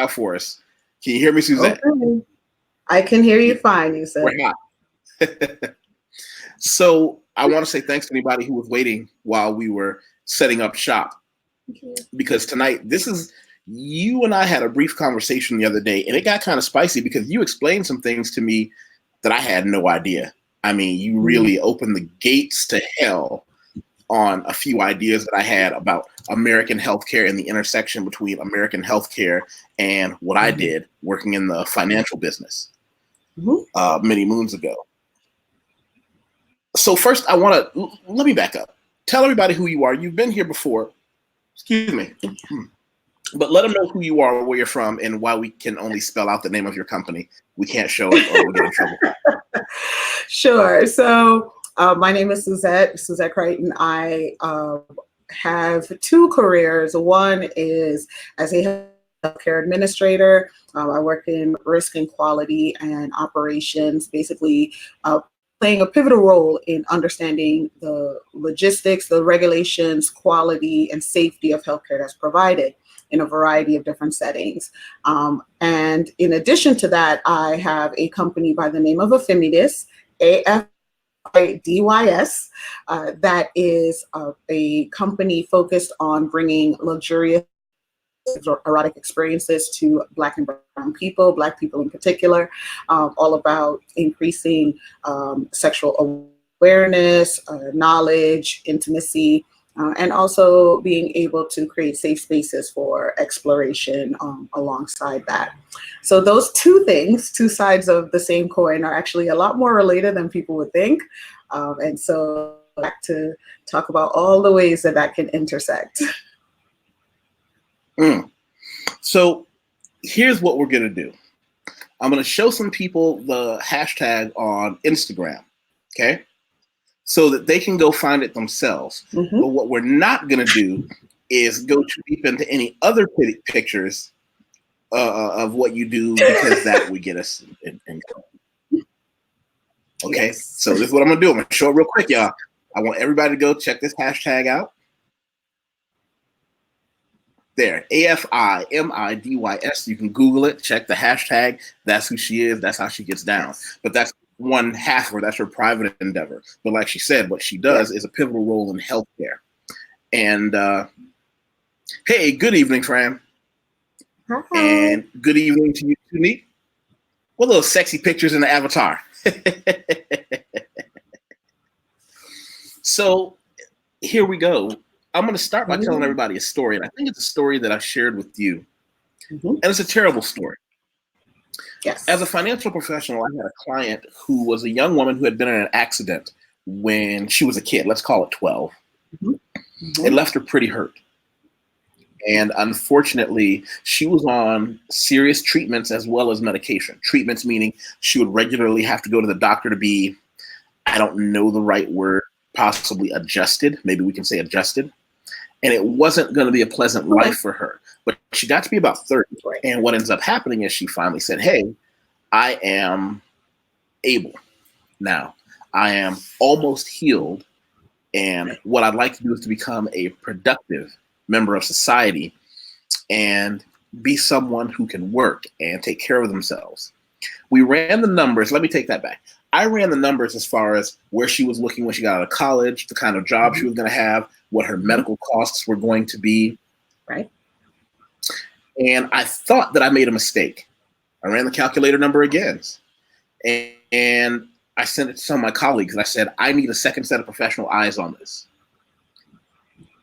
out for us. Can you hear me, Suzette? Okay. I can hear you fine, Yusef. We're hot. So I want to say thanks to anybody who was waiting while we were setting up shop. Because tonight, you and I had a brief conversation the other day, and it got kind of spicy because you explained some things to me that I had no idea. I mean, you really opened the gates to hell on a few ideas that I had about American healthcare and the intersection between American healthcare and what I did working in the financial business many moons ago. So first, let me back up. Tell everybody who you are. You've been here before. Excuse me. But let them know who you are, where you're from, and why we can only spell out the name of your company. We can't show it or we'll get in trouble. Sure. So my name is Suzette Crichton. I have two careers. One is as a healthcare administrator. I work in risk and quality and operations, basically playing a pivotal role in understanding the logistics, the regulations, quality, and safety of healthcare that's provided in a variety of different settings. And in addition to that, I have a company by the name of Affimidis, AFIDYS, that is a company focused on bringing luxurious erotic experiences to Black and brown people, Black people in particular, all about increasing sexual awareness, knowledge, intimacy, and also being able to create safe spaces for exploration alongside that. So those two things, two sides of the same coin, are actually a lot more related than people would think. And so I'd like to talk about all the ways that that can intersect. So here's what we're going to do. I'm going to show some people the hashtag on Instagram, okay? So that they can go find it themselves. But what we're not going to do is go too deep into any other pictures of what you do, because that would get us in trouble. Okay, yes. So this is what I'm going to do. I'm going to show it real quick, y'all. I want everybody to go check this hashtag out. There, AFIMIDYS. You can Google it, check the hashtag. That's who she is. That's how she gets down. But that's one half of her. That's her private endeavor. But like she said, what she does is a pivotal role in healthcare. And hey, good evening, Fran. Hi. And good evening to you, Tunique. What little sexy pictures in the avatar. So here we go. I'm going to start by telling everybody a story, and I think it's a story that I shared with you, and it's a terrible story. Yes. As a financial professional, I had a client who was a young woman who had been in an accident when she was a kid. Let's call it 12. It left her pretty hurt. And unfortunately, she was on serious treatments as well as medication. Treatments meaning she would regularly have to go to the doctor to be, I don't know the right word, possibly adjusted. Maybe we can say adjusted. And it wasn't going to be a pleasant life for her. But she got to be about 30. And what ends up happening is she finally said, hey, I am able now. I am almost healed. And what I'd like to do is to become a productive member of society and be someone who can work and take care of themselves. We ran the numbers. Let me take that back. I ran the numbers as far as where she was looking when she got out of college, the kind of job she was going to have, what her medical costs were going to be. Right. And I thought that I made a mistake. I ran the calculator number again. And I sent it to some of my colleagues, and I said, I need a second set of professional eyes on this.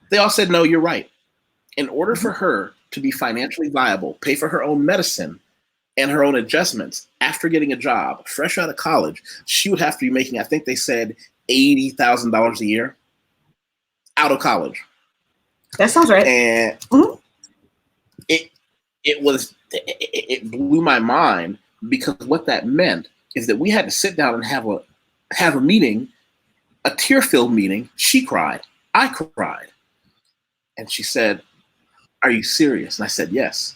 They all said, no, you're right. In order for her to be financially viable, pay for her own medicine and her own adjustments after getting a job, fresh out of college, she would have to be making, I think they said, $80,000 a year out of college. That sounds right. And it blew my mind, because what that meant is that we had to sit down and have a meeting, a tear-filled meeting. She cried. I cried. And she said, are you serious? And I said, yes.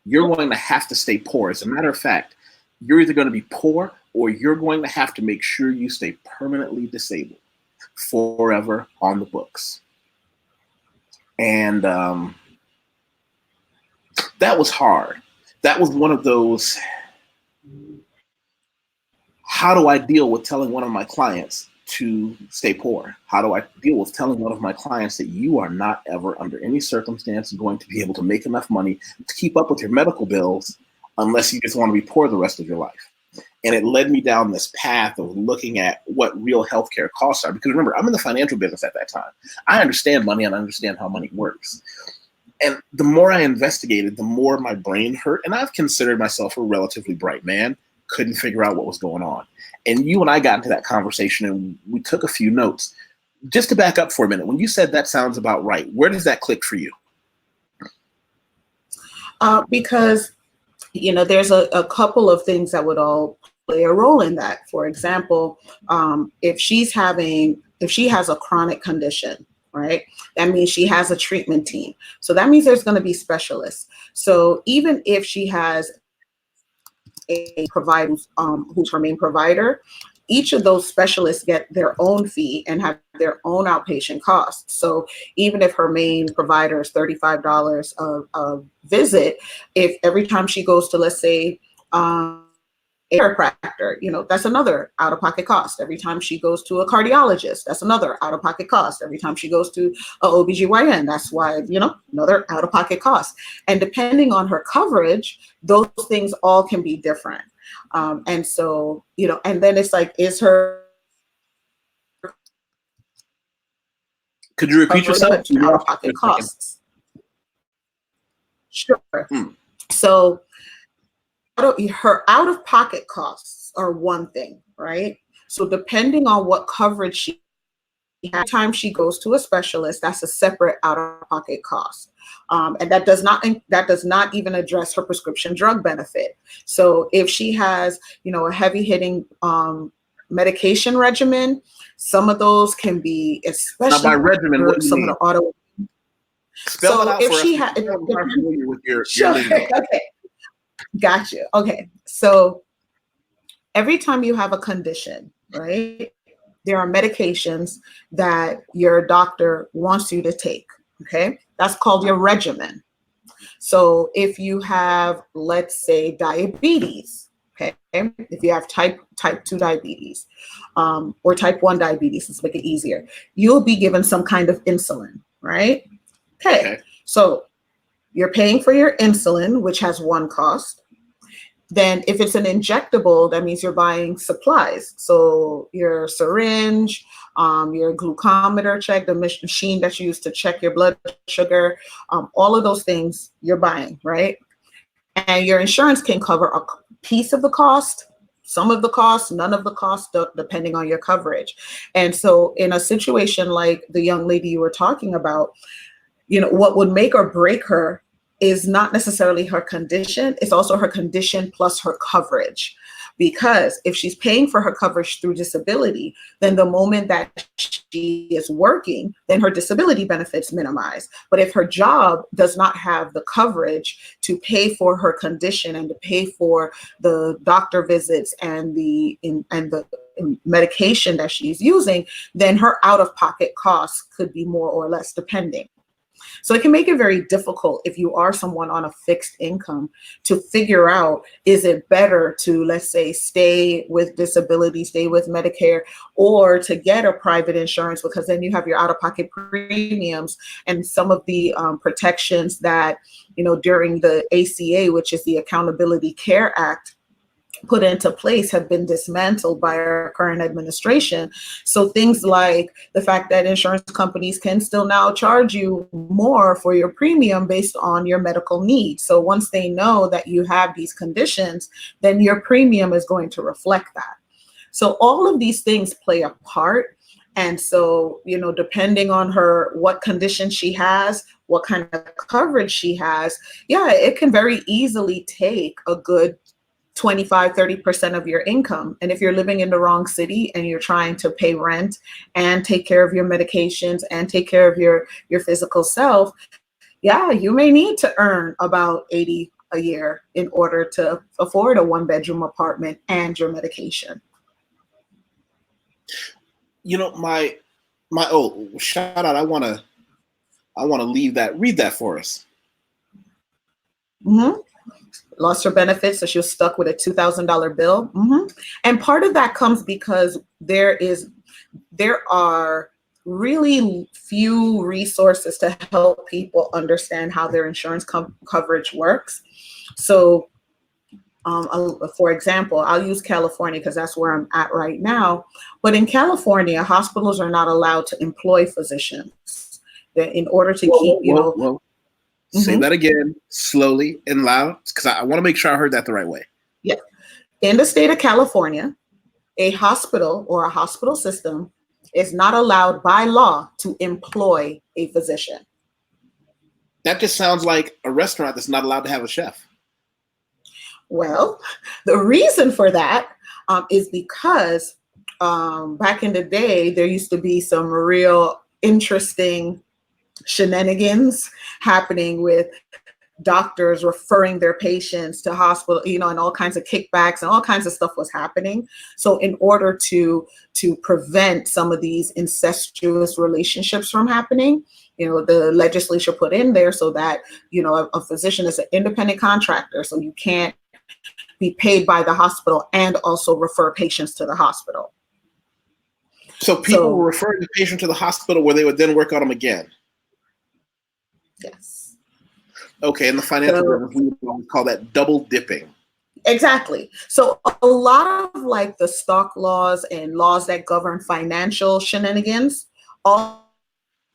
You're going to have to stay poor. As a matter of fact, you're either going to be poor or you're going to have to make sure you stay permanently disabled forever on the books. And that was hard, that was one of those, how do I deal with telling one of my clients to stay poor? How do I deal with telling one of my clients that you are not ever under any circumstance going to be able to make enough money to keep up with your medical bills unless you just want to be poor the rest of your life? And it led me down this path of looking at what real healthcare costs are. Because remember, I'm in the financial business at that time. I understand money and I understand how money works. And the more I investigated, the more my brain hurt. And I've considered myself a relatively bright man, couldn't figure out what was going on. And you and I got into that conversation and we took a few notes. Just to back up for a minute, when you said that sounds about right, where does that click for you? Because, there's a couple of things that would all play a role in that. For example, if she has a chronic condition, right, that means she has a treatment team. So that means there's going to be specialists. So even if she has a provider who's her main provider, each of those specialists get their own fee and have their own outpatient costs. So even if her main provider is $35 a visit, if every time she goes to, let's say, a chiropractor, that's another out-of-pocket cost. Every time she goes to a cardiologist, that's another out-of-pocket cost. Every time she goes to a OBGYN, that's why, another out-of-pocket cost. And depending on her coverage, those things all can be different. And so, and then it's like, is her... Could you repeat yourself? Out-of-pocket costs. Sure. So her out-of-pocket costs are one thing, right? So depending on what coverage she has, every time she goes to a specialist, that's a separate out-of-pocket cost. And that does not even address her prescription drug benefit. So if she has, a heavy-hitting medication regimen, some of those can be, especially now by regimen, what do you some mean? of the auto. Spell So it out if for she us. had, Familiar with your sure, okay, gotcha. Okay, so every time you have a condition, right, there are medications that your doctor wants you to take. Okay, that's called your regimen. So if you have, let's say, diabetes, okay, if you have type 2 diabetes or type 1 diabetes, let's make it easier, you'll be given some kind of insulin, right? Okay. So you're paying for your insulin, which has one cost. Then if it's an injectable, that means you're buying supplies. So your syringe, your glucometer check, the machine that's used to check your blood sugar, all of those things you're buying, right? And your insurance can cover a piece of the cost, some of the cost, none of the cost, depending on your coverage. And so in a situation like the young lady you were talking about, what would make or break her is not necessarily her condition, it's also her condition plus her coverage. Because if she's paying for her coverage through disability, then the moment that she is working, then her disability benefits minimize. But if her job does not have the coverage to pay for her condition and to pay for the doctor visits and the medication that she's using, then her out-of-pocket costs could be more or less depending. So it can make it very difficult if you are someone on a fixed income to figure out, is it better to, let's say, stay with disability, stay with Medicare, or to get a private insurance, because then you have your out-of-pocket premiums and some of the protections that, during the ACA, which is the Accountability Care Act, put into place have been dismantled by our current administration. So things like the fact that insurance companies can still now charge you more for your premium based on your medical needs. So once they know that you have these conditions, then your premium is going to reflect that. So all of these things play a part. And so, depending on what condition she has, what kind of coverage she has, it can very easily take a good 25-30% of your income. And if you're living in the wrong city and you're trying to pay rent and take care of your medications and take care of your physical self, you may need to earn about $80 a year in order to afford a 1-bedroom apartment and your medication. Shout out, I want to read that for us. Mm-hmm. lost her benefits, so she was stuck with a $2,000 bill. And part of that comes because there are really few resources to help people understand how their insurance coverage works. So for example, I'll use California because that's where I'm at right now. But in California, hospitals are not allowed to employ physicians. That in order to keep, Say that again, slowly and loud, because I want to make sure I heard that the right way. Yeah. In the state of California, a hospital or a hospital system is not allowed by law to employ a physician. That just sounds like a restaurant that's not allowed to have a chef. Well, the reason for that is because back in the day, there used to be some real interesting shenanigans happening with doctors referring their patients to hospital, and all kinds of kickbacks and all kinds of stuff was happening. So in order to prevent some of these incestuous relationships from happening, the legislature put in there so that, a physician is an independent contractor. So you can't be paid by the hospital and also refer patients to the hospital. So people were referring the patient to the hospital where they would then work on them again. Yes. Okay, in the financial business, we would call that double dipping. Exactly. So a lot of like the stock laws and laws that govern financial shenanigans all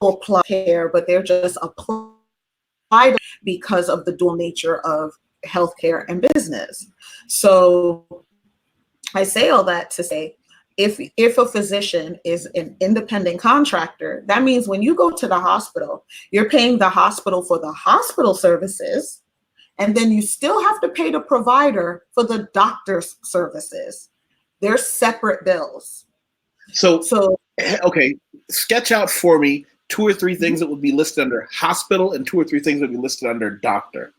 apply here, but they're just applied because of the dual nature of healthcare and business. So I say all that to say, if a physician is an independent contractor, that means when you go to the hospital, you're paying the hospital for the hospital services, and then you still have to pay the provider for the doctor's services. They're separate bills. So okay, sketch out for me 2 or 3 things that would be listed under hospital and 2 or 3 things that would be listed under doctor.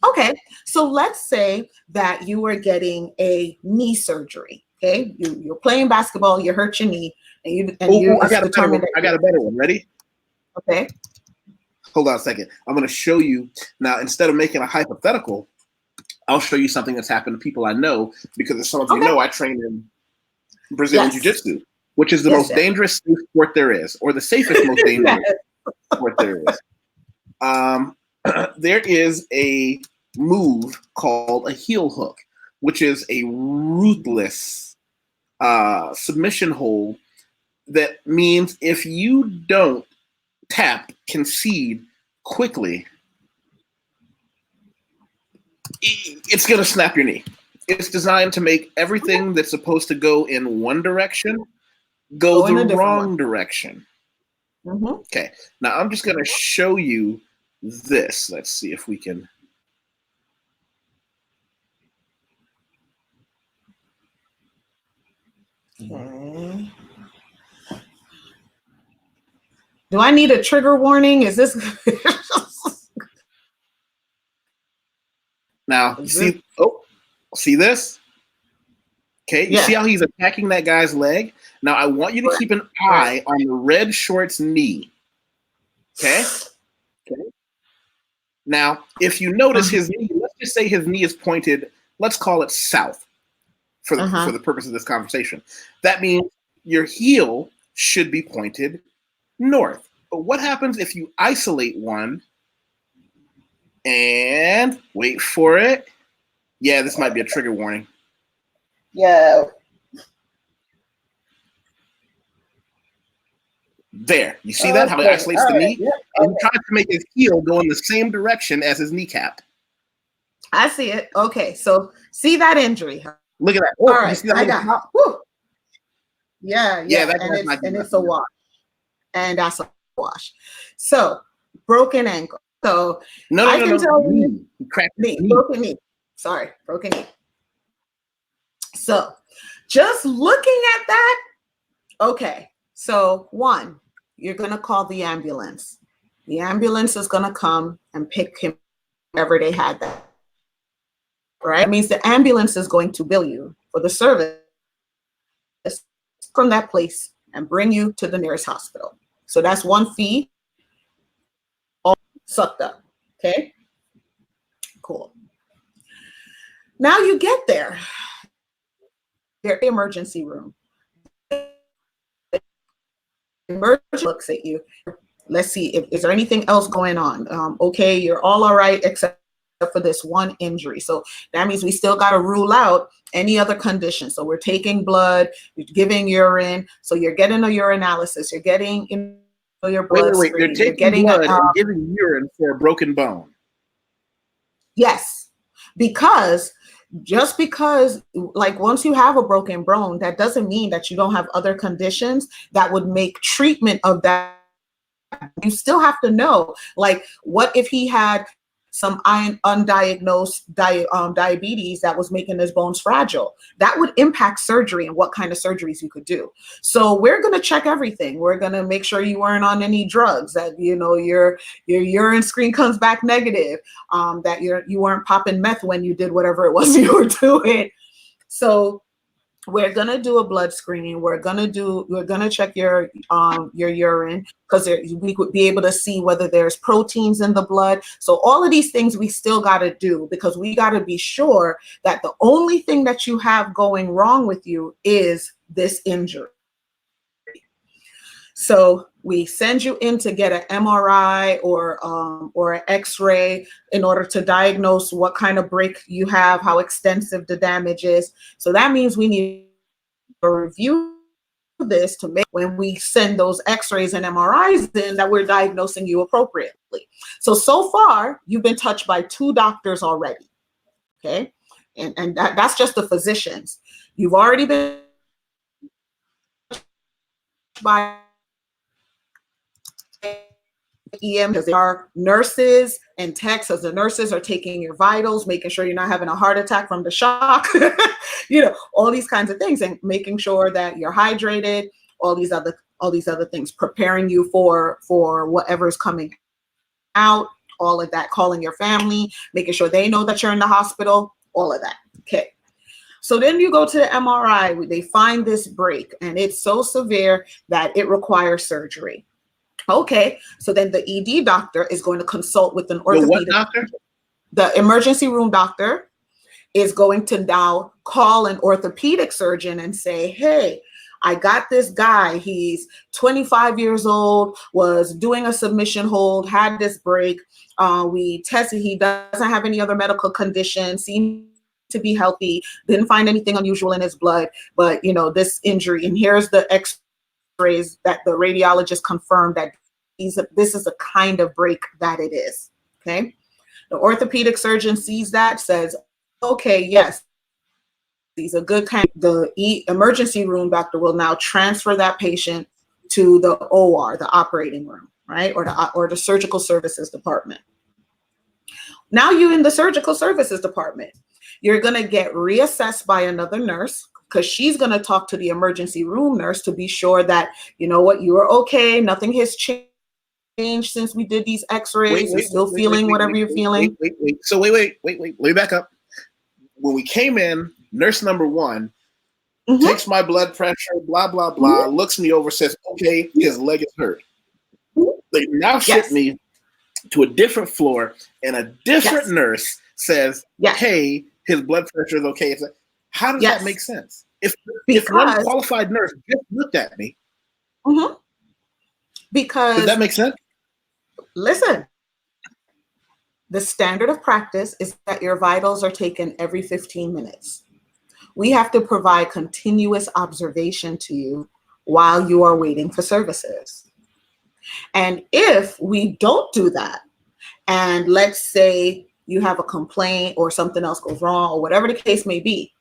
Okay, so let's say that you were getting a knee surgery. Okay, you're playing basketball, you hurt your knee, and I got a better one. Ready? Okay. Hold on a second. I'm going to show you now. Instead of making a hypothetical, I'll show you something that's happened to people I know, because as some of you know, I train in Brazilian Jiu-Jitsu, which is the most dangerous sport there is, or the safest, most dangerous sport there is. There is a move called a heel hook, which is a ruthless submission hold that means if you don't concede quickly, it's going to snap your knee. It's designed to make everything that's supposed to go in one direction go the wrong direction. Okay, now I'm just going to show you this. Let's see if we can. Okay. Do I need a trigger warning? Is this now? See this? Okay, you see how he's attacking that guy's leg? Now I want you to keep an eye on the red short's knee. Okay. Now, if you notice his knee, let's just say his knee is pointed, let's call it south for the purpose of this conversation. That means your heel should be pointed north. But what happens if you isolate one and wait for it? Yeah, this might be a trigger warning. Yeah. There, you see that? How he isolates the knee? And he tries to make his heel go in the same direction as his kneecap. I see it. Okay, so see that injury. Look at that. All right, I got it. Yeah. And it's a wash. And that's a wash. So, broken ankle. So, I can tell you, broken knee. Sorry, broken knee. So, just looking at that, okay. So 1, you're going to call the ambulance. The ambulance is going to come and pick him wherever they had that. Right? That means the ambulance is going to bill you for the service from that place and bring you to the nearest hospital. So that's 1 fee, all sucked up. Okay? Cool. Now you get there. Your emergency room. Emergency looks at you. Let's see, is there anything else going on? Okay, you're all right except for this one injury. So that means we still got to rule out any other condition. So we're taking blood, you're giving urine. So you're getting a urinalysis. You're getting your blood Wait. screen. They're taking blood and giving urine for a broken bone. Yes, because just because, like, once you have a broken bone, that doesn't mean that you don't have other conditions that would make treatment of that. You still have to know, like, what if he had some undiagnosed diabetes that was making his bones fragile? That would impact surgery and what kind of surgeries you could do. So we're going to check everything. We're going to make sure you weren't on any drugs, that, you know, your urine screen comes back negative, that you weren't popping meth when you did whatever it was you were doing. So we're gonna do a blood screening. We're gonna check your urine, because we could be able to see whether there's proteins in the blood. So all of these things we still got to do, because we got to be sure that the only thing that you have going wrong with you is this injury. So we send you in to get an MRI or an X-ray in order to diagnose what kind of break you have, how extensive the damage is. So that means we need to review this to make, when we send those X-rays and MRIs in, that we're diagnosing you appropriately. So far, you've been touched by 2 doctors already, okay? And that's just the physicians. You've already been by EM, because there are nurses and techs, as the nurses are taking your vitals, making sure you're not having a heart attack from the shock, you know, all these kinds of things, and making sure that you're hydrated, all these other things, preparing you for whatever's coming out, all of that, calling your family, making sure they know that you're in the hospital, all of that. Okay. So then you go to the MRI, they find this break, and it's so severe that it requires surgery. Okay, so then the ED doctor is going to consult with an orthopedic. The what doctor? The emergency room doctor is going to now call an orthopedic surgeon and say, hey, I got this guy. He's 25 years old, was doing a submission hold, had this break. We tested, he doesn't have any other medical conditions, seems to be healthy, didn't find anything unusual in his blood, but, you know, this injury, and here's the X-rays that the radiologist confirmed that this is the kind of break that it is. Okay, the orthopedic surgeon sees that, says, okay, yes, he's a good kind. The emergency room doctor will now transfer that patient to the OR, the operating room, right, or the surgical services department. Now you're in the surgical services department. You're going to get reassessed by another nurse, because she's going to talk to the emergency room nurse to be sure that, you know what, you are okay, nothing has changed since we did these X-rays. You're still feeling whatever you're feeling. So wait, let me back up. When we came in, nurse number 1 takes my blood pressure, blah, blah, blah, looks me over, says, okay, his leg is hurt. They now shift me to a different floor, and a different nurse says, hey, his blood pressure is okay. It's like, how does that make sense? If one qualified nurse just looked at me, because does that make sense? Listen, the standard of practice is that your vitals are taken every 15 minutes. We have to provide continuous observation to you while you are waiting for services. And if we don't do that, and let's say you have a complaint or something else goes wrong or whatever the case may be,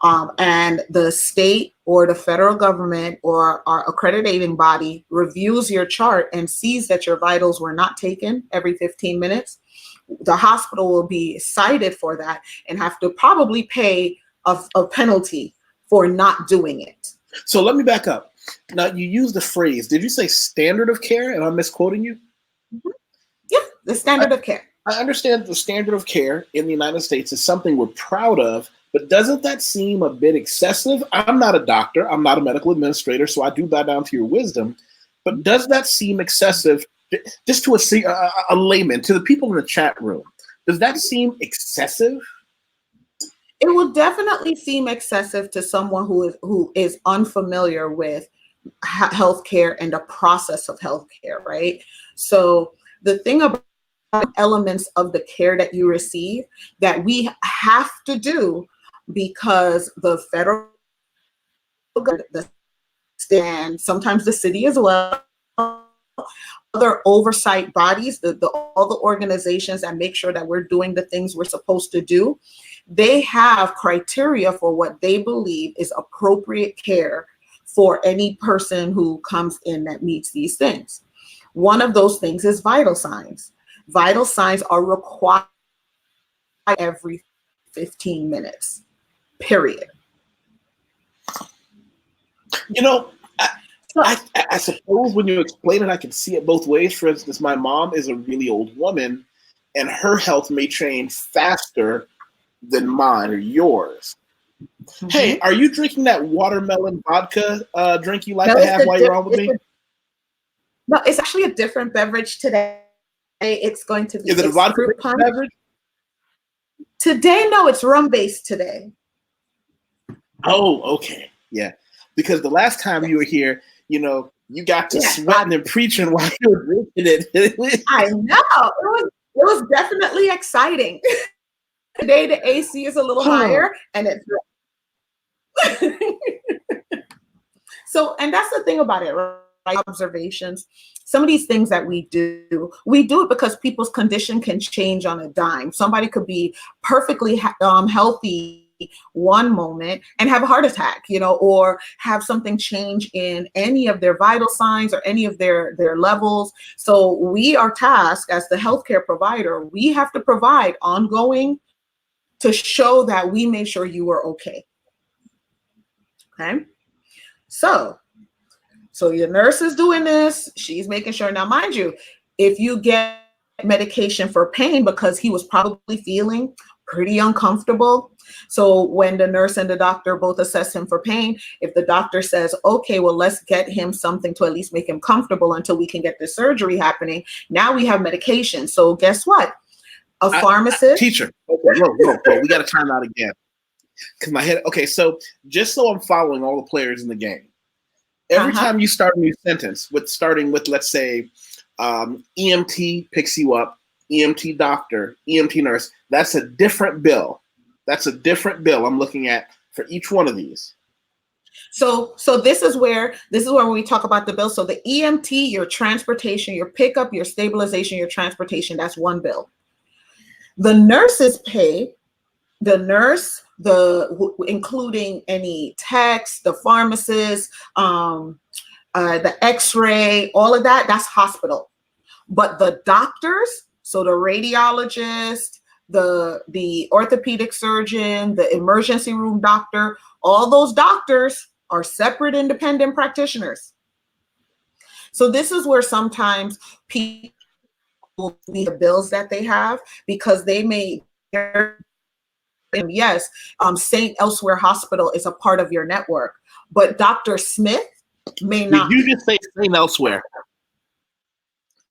and the state or the federal government or our accrediting body reviews your chart and sees that your vitals were not taken every 15 minutes, the hospital will be cited for that and have to probably pay a penalty for not doing it. So let me back up. Now, you used the phrase, did you say standard of care? And I'm misquoting you? Yeah, the standard of care. I understand the standard of care in the United States is something we're proud of, but doesn't that seem a bit excessive? I'm not a doctor. I'm not a medical administrator, so I do bow down to your wisdom. But does that seem excessive, just to a layman, to the people in the chat room? Does that seem excessive? it will definitely seem excessive to someone who is unfamiliar with healthcare and the process of healthcare, right? So the thing about elements of the care that you receive that we have to do because the federal government, and sometimes the city as well, other oversight bodies, all the organizations that make sure that we're doing the things we're supposed to do, they have criteria for what they believe is appropriate care for any person who comes in that meets these things. One of those things is vital signs. Vital signs are required every 15 minutes, period. You know, I suppose when you explain it, I can see it both ways. For instance, my mom is a really old woman, and her health may change faster than mine or yours. Mm-hmm. Hey, are you drinking that watermelon vodka drink you like to have while you're on with me? No, it's actually a different beverage today. It's going to be. Is it a vodka beverage? Today, no, it's rum-based today. Oh, okay. Yeah. Because the last time you were here, you know, you got to sweating and preaching while you were drinking it. I know. It was definitely exciting. Today the AC is a little higher and it's so, and that's the thing about it, right? Observations. Some of these things that we do it because people's condition can change on a dime. Somebody could be perfectly healthy one moment and have a heart attack, you know, or have something change in any of their vital signs or any of their levels. So we are tasked as the healthcare provider, we have to provide ongoing to show that we made sure you were okay. Okay. So your nurse is doing this. She's making sure. Now, mind you, if you get medication for pain because he was probably feeling pretty uncomfortable. So when the nurse and the doctor both assess him for pain, if the doctor says, okay, well, let's get him something to at least make him comfortable until we can get the surgery happening. Now we have medication. So guess what? A pharmacist. Teacher. Okay, whoa. We got to time out again. Because my head. Okay, so just so I'm following all the players in the game. Every time you start a new sentence, starting with, let's say, EMT picks you up, EMT doctor, EMT nurse, that's a different bill. That's a different bill I'm looking at for each one of these. So this is where we talk about the bill. So the EMT, your transportation, your pickup, your stabilization, your transportation, that's one bill. The nurses pay, the nurse, including any techs, the pharmacist, the x-ray, all of that, that's hospital. But the doctors, so the radiologist, the orthopedic surgeon, the emergency room doctor, all those doctors are separate independent practitioners. So this is where sometimes people see the bills that they have because they may, yes, St. Elsewhere Hospital is a part of your network, but Dr. Smith may not. Did you just say St. Elsewhere?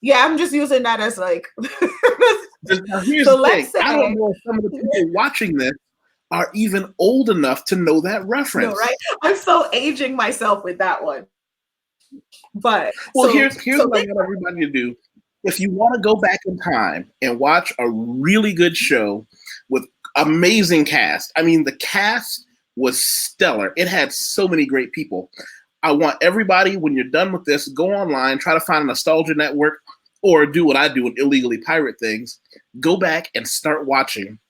Yeah, I'm just using that as like. Now, here's the thing. I don't know if some of the people watching this are even old enough to know that reference. No, right? I'm so aging myself with that one. But well, here's what I want everybody to do. If you want to go back in time and watch a really good show with amazing cast, I mean, the cast was stellar. It had so many great people. I want everybody, when you're done with this, go online, try to find a nostalgia network, or do what I do and illegally pirate things. Go back and start watching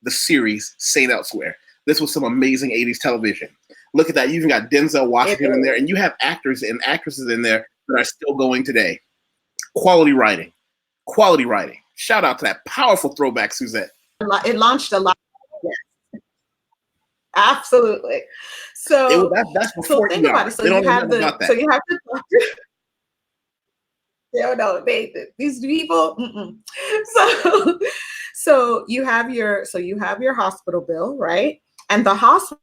the series St. Elsewhere. This was some amazing 80s television. Look at that. You even got Denzel Washington in there, and you have actors and actresses in there that are still going today. Quality writing. Quality writing. Shout out to that powerful throwback, Suzette. It launched a lot. Yes. Absolutely. So that's before think about it. So you have the doctor. No, these people. So you have your hospital bill, right? And the hospital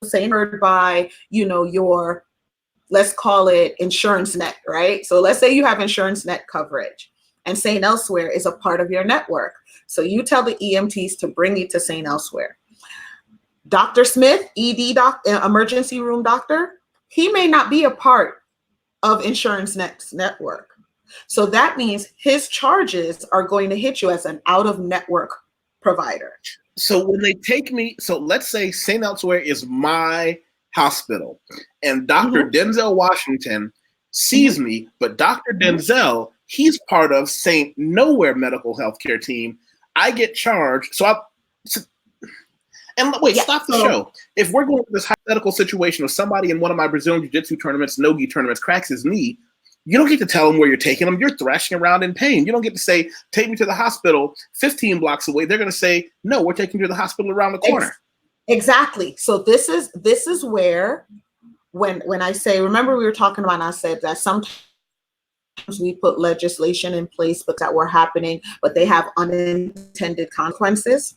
is covered by, your, let's call it insurance net, right? So let's say you have insurance net coverage, and St. Elsewhere is a part of your network. So you tell the EMTs to bring you to St. Elsewhere. Dr. Smith, emergency room doctor, he may not be a part of Insurance Next network. So that means his charges are going to hit you as an out-of-network provider. So when they take me, so let's say St. Elsewhere is my hospital, and Dr. Denzel Washington sees me, but Dr. Denzel, he's part of St. Nowhere medical healthcare team. I get charged. And wait, stop the show. If we're going to this hypothetical situation of somebody in one of my Brazilian Jiu-Jitsu tournaments, no-gi tournaments, cracks his knee, you don't get to tell them where you're taking them. You're thrashing around in pain. You don't get to say, take me to the hospital 15 blocks away. They're going to say, no, we're taking you to the hospital around the corner. Exactly. So this is where, when I say, remember we were talking about, I said that sometimes we put legislation in place but that were happening, but they have unintended consequences.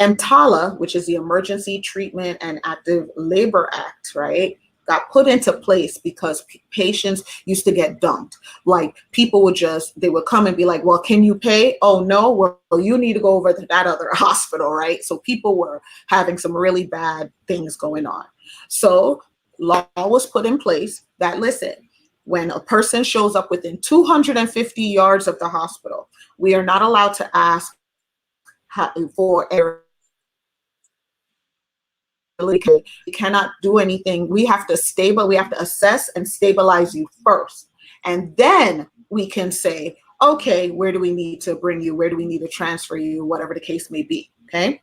EMTALA, which is the Emergency Treatment and Active Labor Act, right, got put into place because patients used to get dumped. Like people they would come and be like, well, can you pay? Oh, no, well, you need to go over to that other hospital, right? So people were having some really bad things going on. So law was put in place that, listen, when a person shows up within 250 yards of the hospital, we are not allowed to ask for we cannot do anything. We have to assess and stabilize you first. And then we can say, okay, where do we need to bring you? Where do we need to transfer you? Whatever the case may be. Okay.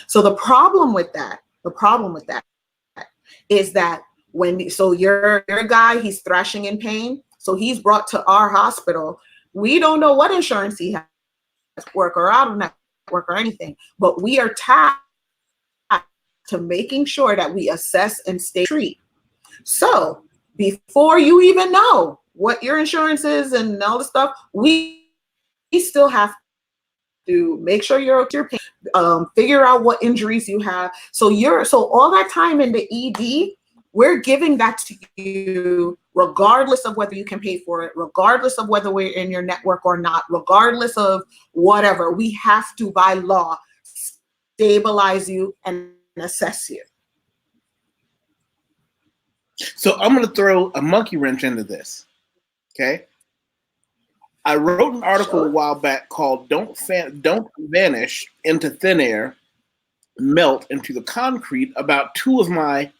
So the problem with that is that your guy, he's thrashing in pain. So he's brought to our hospital. We don't know what insurance he has, work or out of network or anything, but we are tasked to making sure that we assess and treat. So before you even know what your insurance is and all the stuff, we still have to make sure you're paying, figure out what injuries you have. So all that time in the ED, we're giving that to you regardless of whether you can pay for it, regardless of whether we're in your network or not, regardless of whatever. We have to, by law, stabilize you and assess you. So I'm going to throw a monkey wrench into this. Okay. I wrote an article a while back called Don't Vanish into Thin Air, Melt into the Concrete, about two of my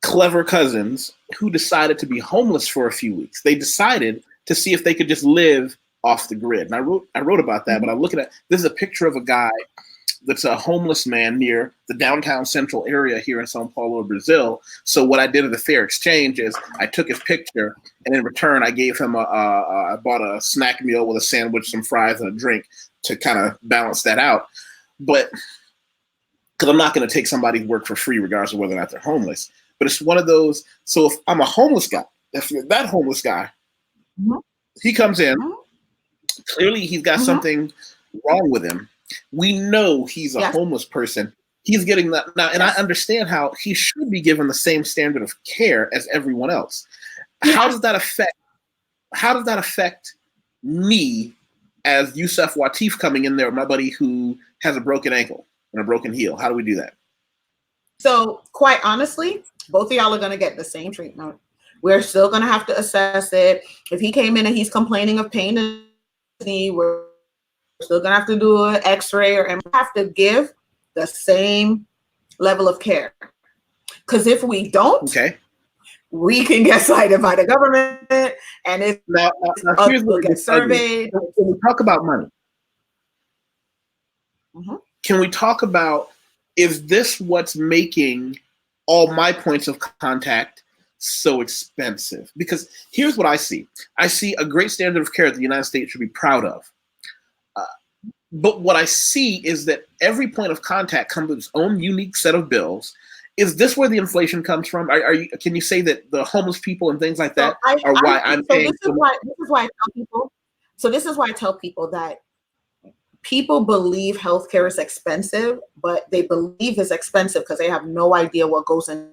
clever cousins who decided to be homeless for a few weeks. They decided to see if they could just live off the grid. And I wrote about that, but I'm looking at, this is a picture of a guy that's a homeless man near the downtown central area here in Sao Paulo, Brazil. So what I did at the fair exchange is I took his picture, and in return, I gave him I bought a snack meal with a sandwich, some fries, and a drink to kind of balance that out. But because I'm not going to take somebody's work for free, regardless of whether or not they're homeless. But it's one of those. So if I'm a homeless guy, if you're that homeless guy, he comes in, clearly he's got something wrong with him. We know he's a homeless person. He's getting that now, and I understand how he should be given the same standard of care as everyone else. How does that affect me as YusefWateef coming in there with my buddy who has a broken ankle and a broken heel? How do we do that? So quite honestly, both of y'all are going to get the same treatment. We're still going to have to assess it. If he came in and he's complaining of pain in his knee, we're still gonna have to do an x-ray and have to give the same level of care. Because if we don't, we can get cited by the government, and it's now here's what gets surveyed. Can we talk about money? Can we talk about, is this what's making all my points of contact so expensive? Because here's what I see. I see a great standard of care that the United States should be proud of. But what I see is that every point of contact comes with its own unique set of bills. Is this where the inflation comes from? Can you say that the homeless people and things like that are why I'm paying? This is why I tell people that people believe healthcare is expensive, but they believe it's expensive because they have no idea what goes in.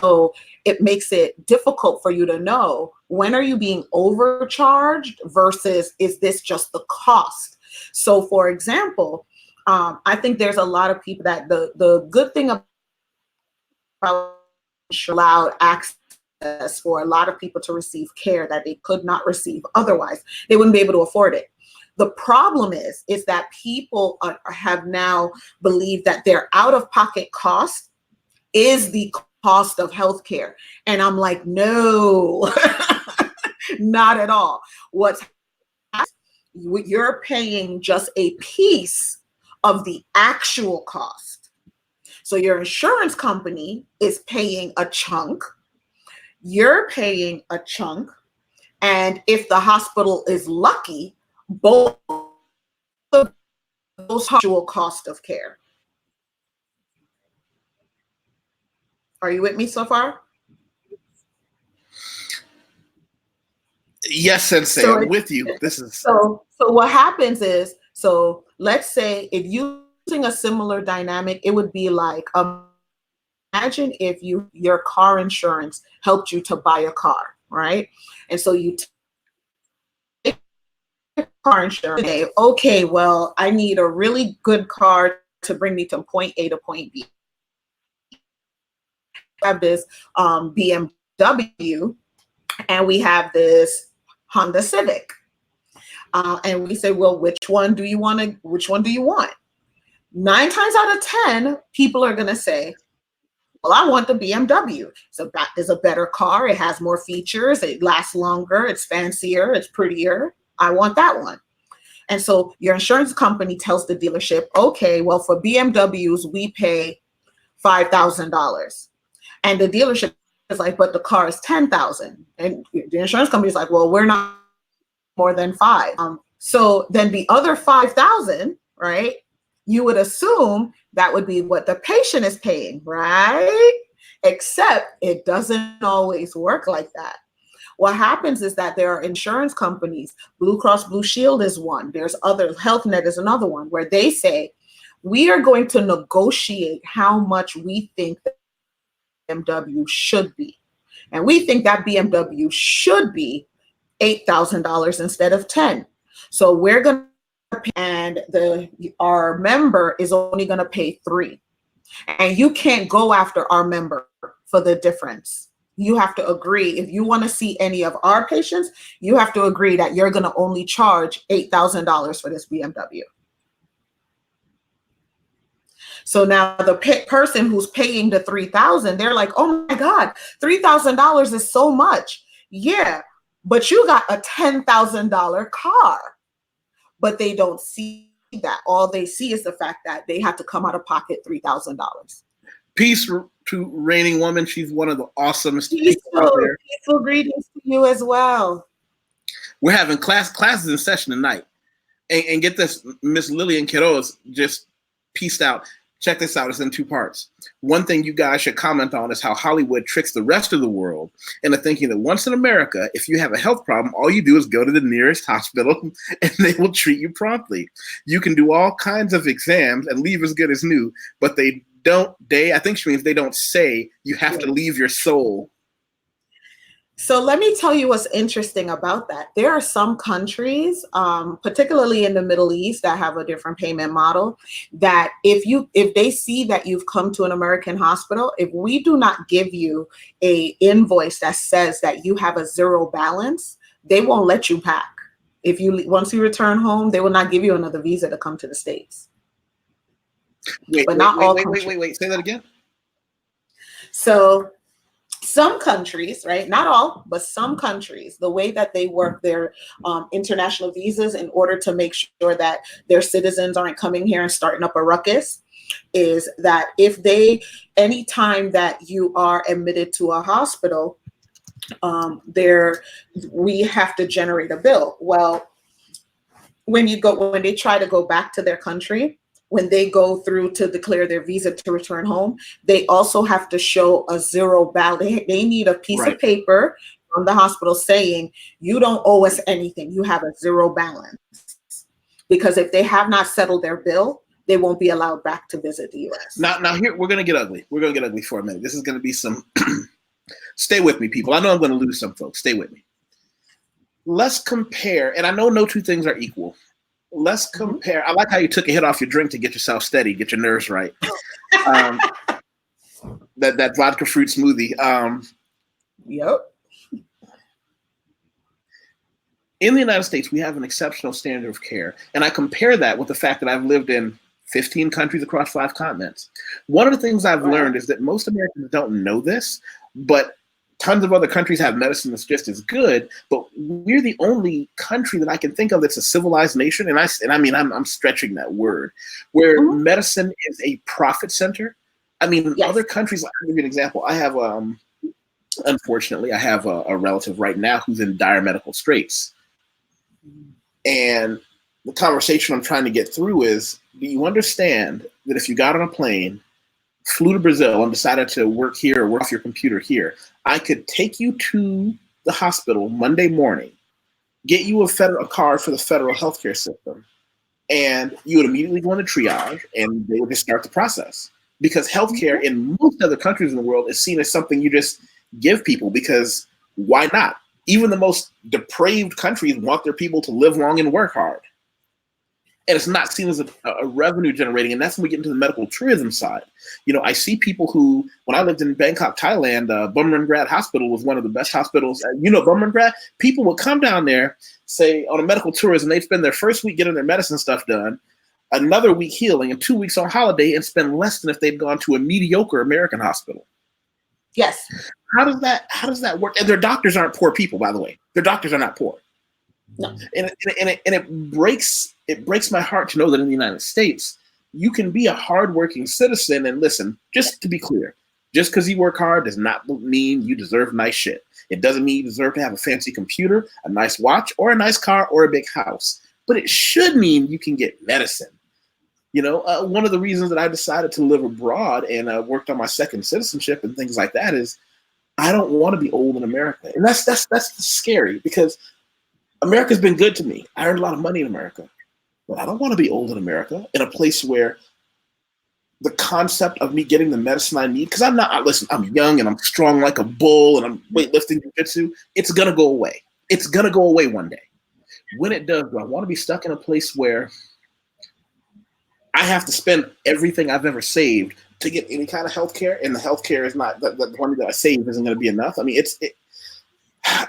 So it makes it difficult for you to know, when are you being overcharged versus is this just the cost? So for example, I think there's a lot of people that the good thing about allowed access for a lot of people to receive care that they could not receive otherwise. They wouldn't be able to afford it. The problem is that people have now believed that their out-of-pocket cost is the cost of healthcare. And I'm like, no, not at all. You're paying just a piece of the actual cost. So your insurance company is paying a chunk, you're paying a chunk, and if the hospital is lucky, both of those actual cost of care. Are you with me so far? Yes, Sensei, I'm with you. This is so what happens is, so let's say if using a similar dynamic, it would be like, imagine if your car insurance helped you to buy a car, right? And so you take car insurance, okay, well, I need a really good car to bring me from point A to point B. We have this BMW, and we have this Honda Civic. And we say, well, which one do you want? 9 times out of 10, people are going to say, well, I want the BMW. So that is a better car. It has more features. It lasts longer. It's fancier. It's prettier. I want that one. And so your insurance company tells the dealership, okay, well, for BMWs, we pay $5,000. And the dealership is like, but the car is $10,000. And the insurance company is like, well, we're not more than 5. So then the other 5,000, right? You would assume that would be what the patient is paying, right? Except it doesn't always work like that. What happens is that there are insurance companies, Blue Cross Blue Shield is one, there's others, Health Net is another one, where they say, we are going to negotiate how much we think the BMW should be. And we think that BMW should be $8,000 instead of 10. So we're going to pay, and our member is only going to pay 3. And you can't go after our member for the difference. You have to agree. If you want to see any of our patients, you have to agree that you're going to only charge $8,000 for this BMW. So now the person who's paying the $3,000, they're like, oh my God, $3,000 is so much. Yeah, but you got a $10,000 car. But they don't see that. All they see is the fact that they have to come out of pocket $3,000. Peace to Reigning Woman. She's one of the awesomest people out there. Peaceful greetings to you as well. We're having classes in session tonight. And get this, Miss Lillian Quiroz just pieced out. Check this out. It's in 2 parts. One thing you guys should comment on is how Hollywood tricks the rest of the world into thinking that once in America, if you have a health problem, all you do is go to the nearest hospital and they will treat you promptly. You can do all kinds of exams and leave as good as new, but I think she means they don't say you have to leave your soul. So let me tell you what's interesting about that. There are some countries, particularly in the Middle East, that have a different payment model, that if they see that you've come to an American hospital, if we do not give you a invoice that says that you have a 0 balance, they won't let you back. Once you return home, they will not give you another visa to come to the States. Wait, say that again. So some countries, right, not all, but some countries, the way that they work their international visas in order to make sure that their citizens aren't coming here and starting up a ruckus, is that anytime that you are admitted to a hospital, we have to generate a bill. Well, when they try to go back to their country, when they go through to declare their visa to return home, they also have to show a 0 balance. They need a piece of paper from the hospital saying, you don't owe us anything. You have a 0 balance. Because if they have not settled their bill, they won't be allowed back to visit the U.S. Now here, we're going to get ugly. We're going to get ugly for a minute. This is going to be some, stay with me, people. I know I'm going to lose some folks. Stay with me. Let's compare, and I know no 2 things are equal. let's compare. I like how you took a hit off your drink to get yourself steady, get your nerves right. That vodka fruit smoothie. Yep. In the United States, we have an exceptional standard of care. And I compare that with the fact that I've lived in 15 countries across 5 continents. One of the things I've learned is that most Americans don't know this, but tons of other countries have medicine that's just as good, but we're the only country that I can think of that's a civilized nation, and I mean, I'm stretching that word, where medicine is a profit center. I mean, other countries, I'll give you an example. I have, unfortunately, I have a relative right now who's in dire medical straits. And the conversation I'm trying to get through is, do you understand that if you got on a plane, flew to Brazil and decided to work here or work off your computer here, I could take you to the hospital Monday morning, get you a card for the federal healthcare system, and you would immediately go into triage and they would just start the process. Because healthcare in most other countries in the world is seen as something you just give people, because why not? Even the most depraved countries want their people to live long and work hard. And it's not seen as a revenue generating. And that's when we get into the medical tourism side. You know, I see people who, when I lived in Bangkok, Thailand, Bumrungrad Hospital was one of the best hospitals. You know, Bumrungrad, people would come down there, say on a medical tourism, they'd spend their first week getting their medicine stuff done, another week healing, and 2 weeks on holiday, and spend less than if they'd gone to a mediocre American hospital. Yes. How does that work? And their doctors aren't poor people, by the way. Their doctors are not poor. No. And it breaks my heart to know that in the United States, you can be a hardworking citizen. And listen, just to be clear, just because you work hard does not mean you deserve nice shit. It doesn't mean you deserve to have a fancy computer, a nice watch, or a nice car, or a big house. But it should mean you can get medicine. You know, one of the reasons that I decided to live abroad and worked on my second citizenship and things like that is I don't want to be old in America. And that's scary, because America's been good to me. I earned a lot of money in America, but I don't want to be old in America in a place where the concept of me getting the medicine I need, because listen, I'm young and I'm strong like a bull and I'm weightlifting jiu-jitsu. It's going to go away. It's going to go away one day. When it does, do I want to be stuck in a place where I have to spend everything I've ever saved to get any kind of healthcare, and the healthcare is not, the money that I save isn't going to be enough? I mean,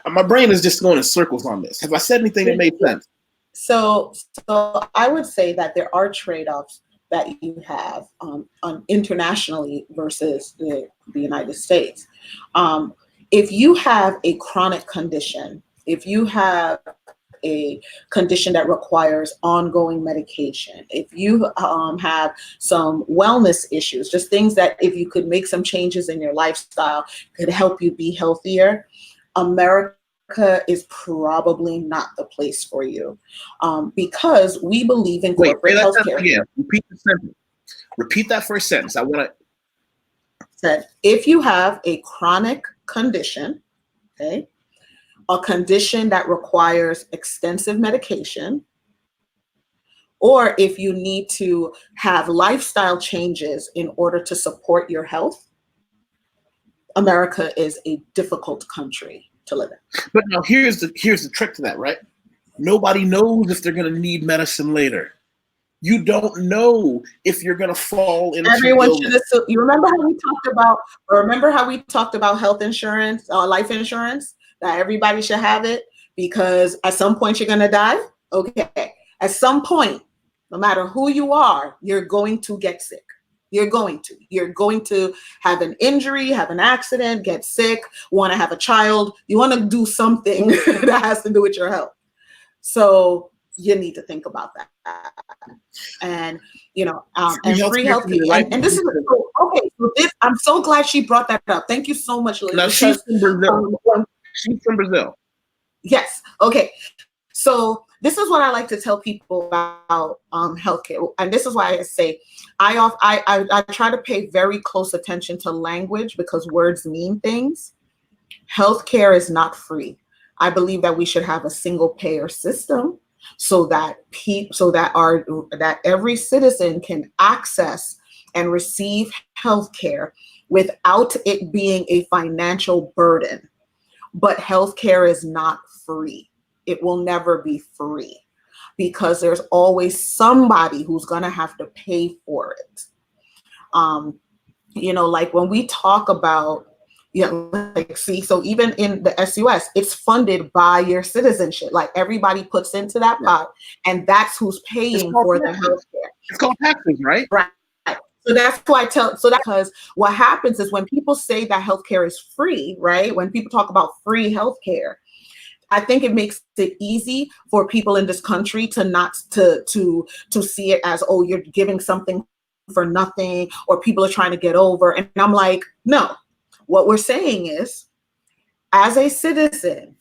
my brain is just going in circles on this. Have I said anything that made sense? So I would say that there are trade-offs that you have internationally versus the United States. If you have a chronic condition, if you have a condition that requires ongoing medication, if you have some wellness issues, just things that if you could make some changes in your lifestyle could help you be healthier, America is probably not the place for you, because we believe in corporate healthcare. Again. Repeat the sentence. Repeat that first sentence. I want to. Said, if you have a chronic condition, okay, a condition that requires extensive medication, or if you need to have lifestyle changes in order to support your health, America is a difficult country to live in. But now here's the trick to that, right? Nobody knows if they're going to need medicine later. You don't know if you're going to fall into everyone should assume. You remember how we talked about health insurance, life insurance, that everybody should have it because at some point you're going to die? Okay. At some point, no matter who you are, you're going to get sick. You're going to have an injury, have an accident, get sick, want to have a child. You want to do something that has to do with your health. So you need to think about that. And, you know, and free healthcare. And this is, okay, so I'm so glad she brought that up. Thank you so much, Liz. Now, she's from Brazil. She's from Brazil. Yes. Okay. So this is what I like to tell people about healthcare, and this is why I say I try to pay very close attention to language because words mean things. Healthcare is not free. I believe that we should have a single payer system so that every citizen can access and receive healthcare without it being a financial burden. But healthcare is not free. It will never be free. because there's always somebody who's going to have to pay for it. Like when we talk about, so even in the SUS, it's funded by your citizenship. Like everybody puts into that pot, and that's who's paying for the healthcare. It's called taxes, right? Right. So that's why because what happens is when people say that healthcare is free, right? When people talk about free healthcare, I think it makes it easy for people in this country to not to see it as, oh, you're giving something for nothing, or people are trying to get over. And I'm like, no, what we're saying is, as a citizen,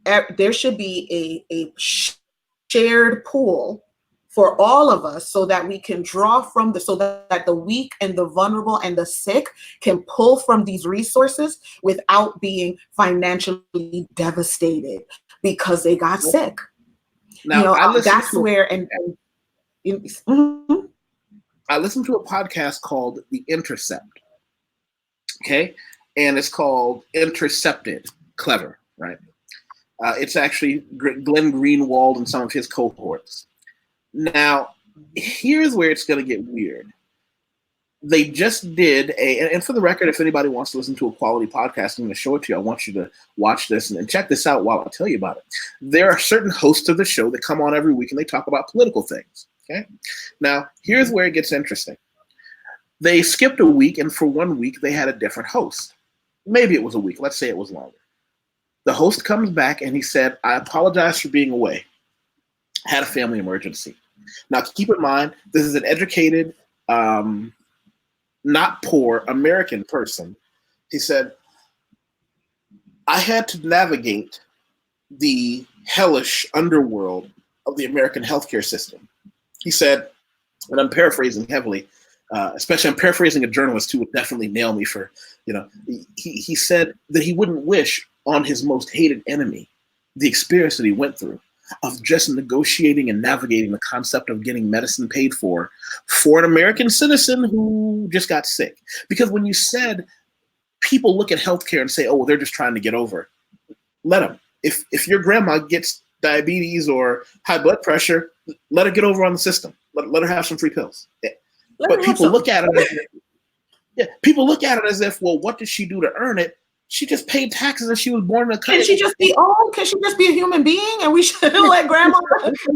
there should be a shared pool for all of us, so that we can draw from so that the weak and the vulnerable and the sick can pull from these resources without being financially devastated because they got sick. Now, I listened to a podcast called The Intercept. Okay, and it's called Intercepted. Clever, right? It's actually Glenn Greenwald and some of his cohorts. Now, here's where it's going to get weird. They just did and for the record, if anybody wants to listen to a quality podcast, I'm going to show it to you. I want you to watch this and check this out while I tell you about it. There are certain hosts of the show that come on every week and they talk about political things. Okay. Now, here's where it gets interesting. They skipped a week, and for 1 week, they had a different host. Maybe it was a week. Let's say it was longer. The host comes back and he said, I apologize for being away. Had a family emergency. Now, keep in mind, this is an educated, not poor American person. He said, I had to navigate the hellish underworld of the American healthcare system. He said, and I'm paraphrasing heavily, especially I'm paraphrasing a journalist who would definitely nail me for, he said that he wouldn't wish on his most hated enemy the experience that he went through of just negotiating and navigating the concept of getting medicine paid for an American citizen who just got sick. Because when you said people look at healthcare and say, oh, well, they're just trying to get over, let them. If your grandma gets diabetes or high blood pressure, let her get over on the system. Let her have some free pills. Yeah. But people look at it as if, well, what did she do to earn it? She just paid taxes and she was born in a country. Can she just be a human being, and we shouldn't let grandma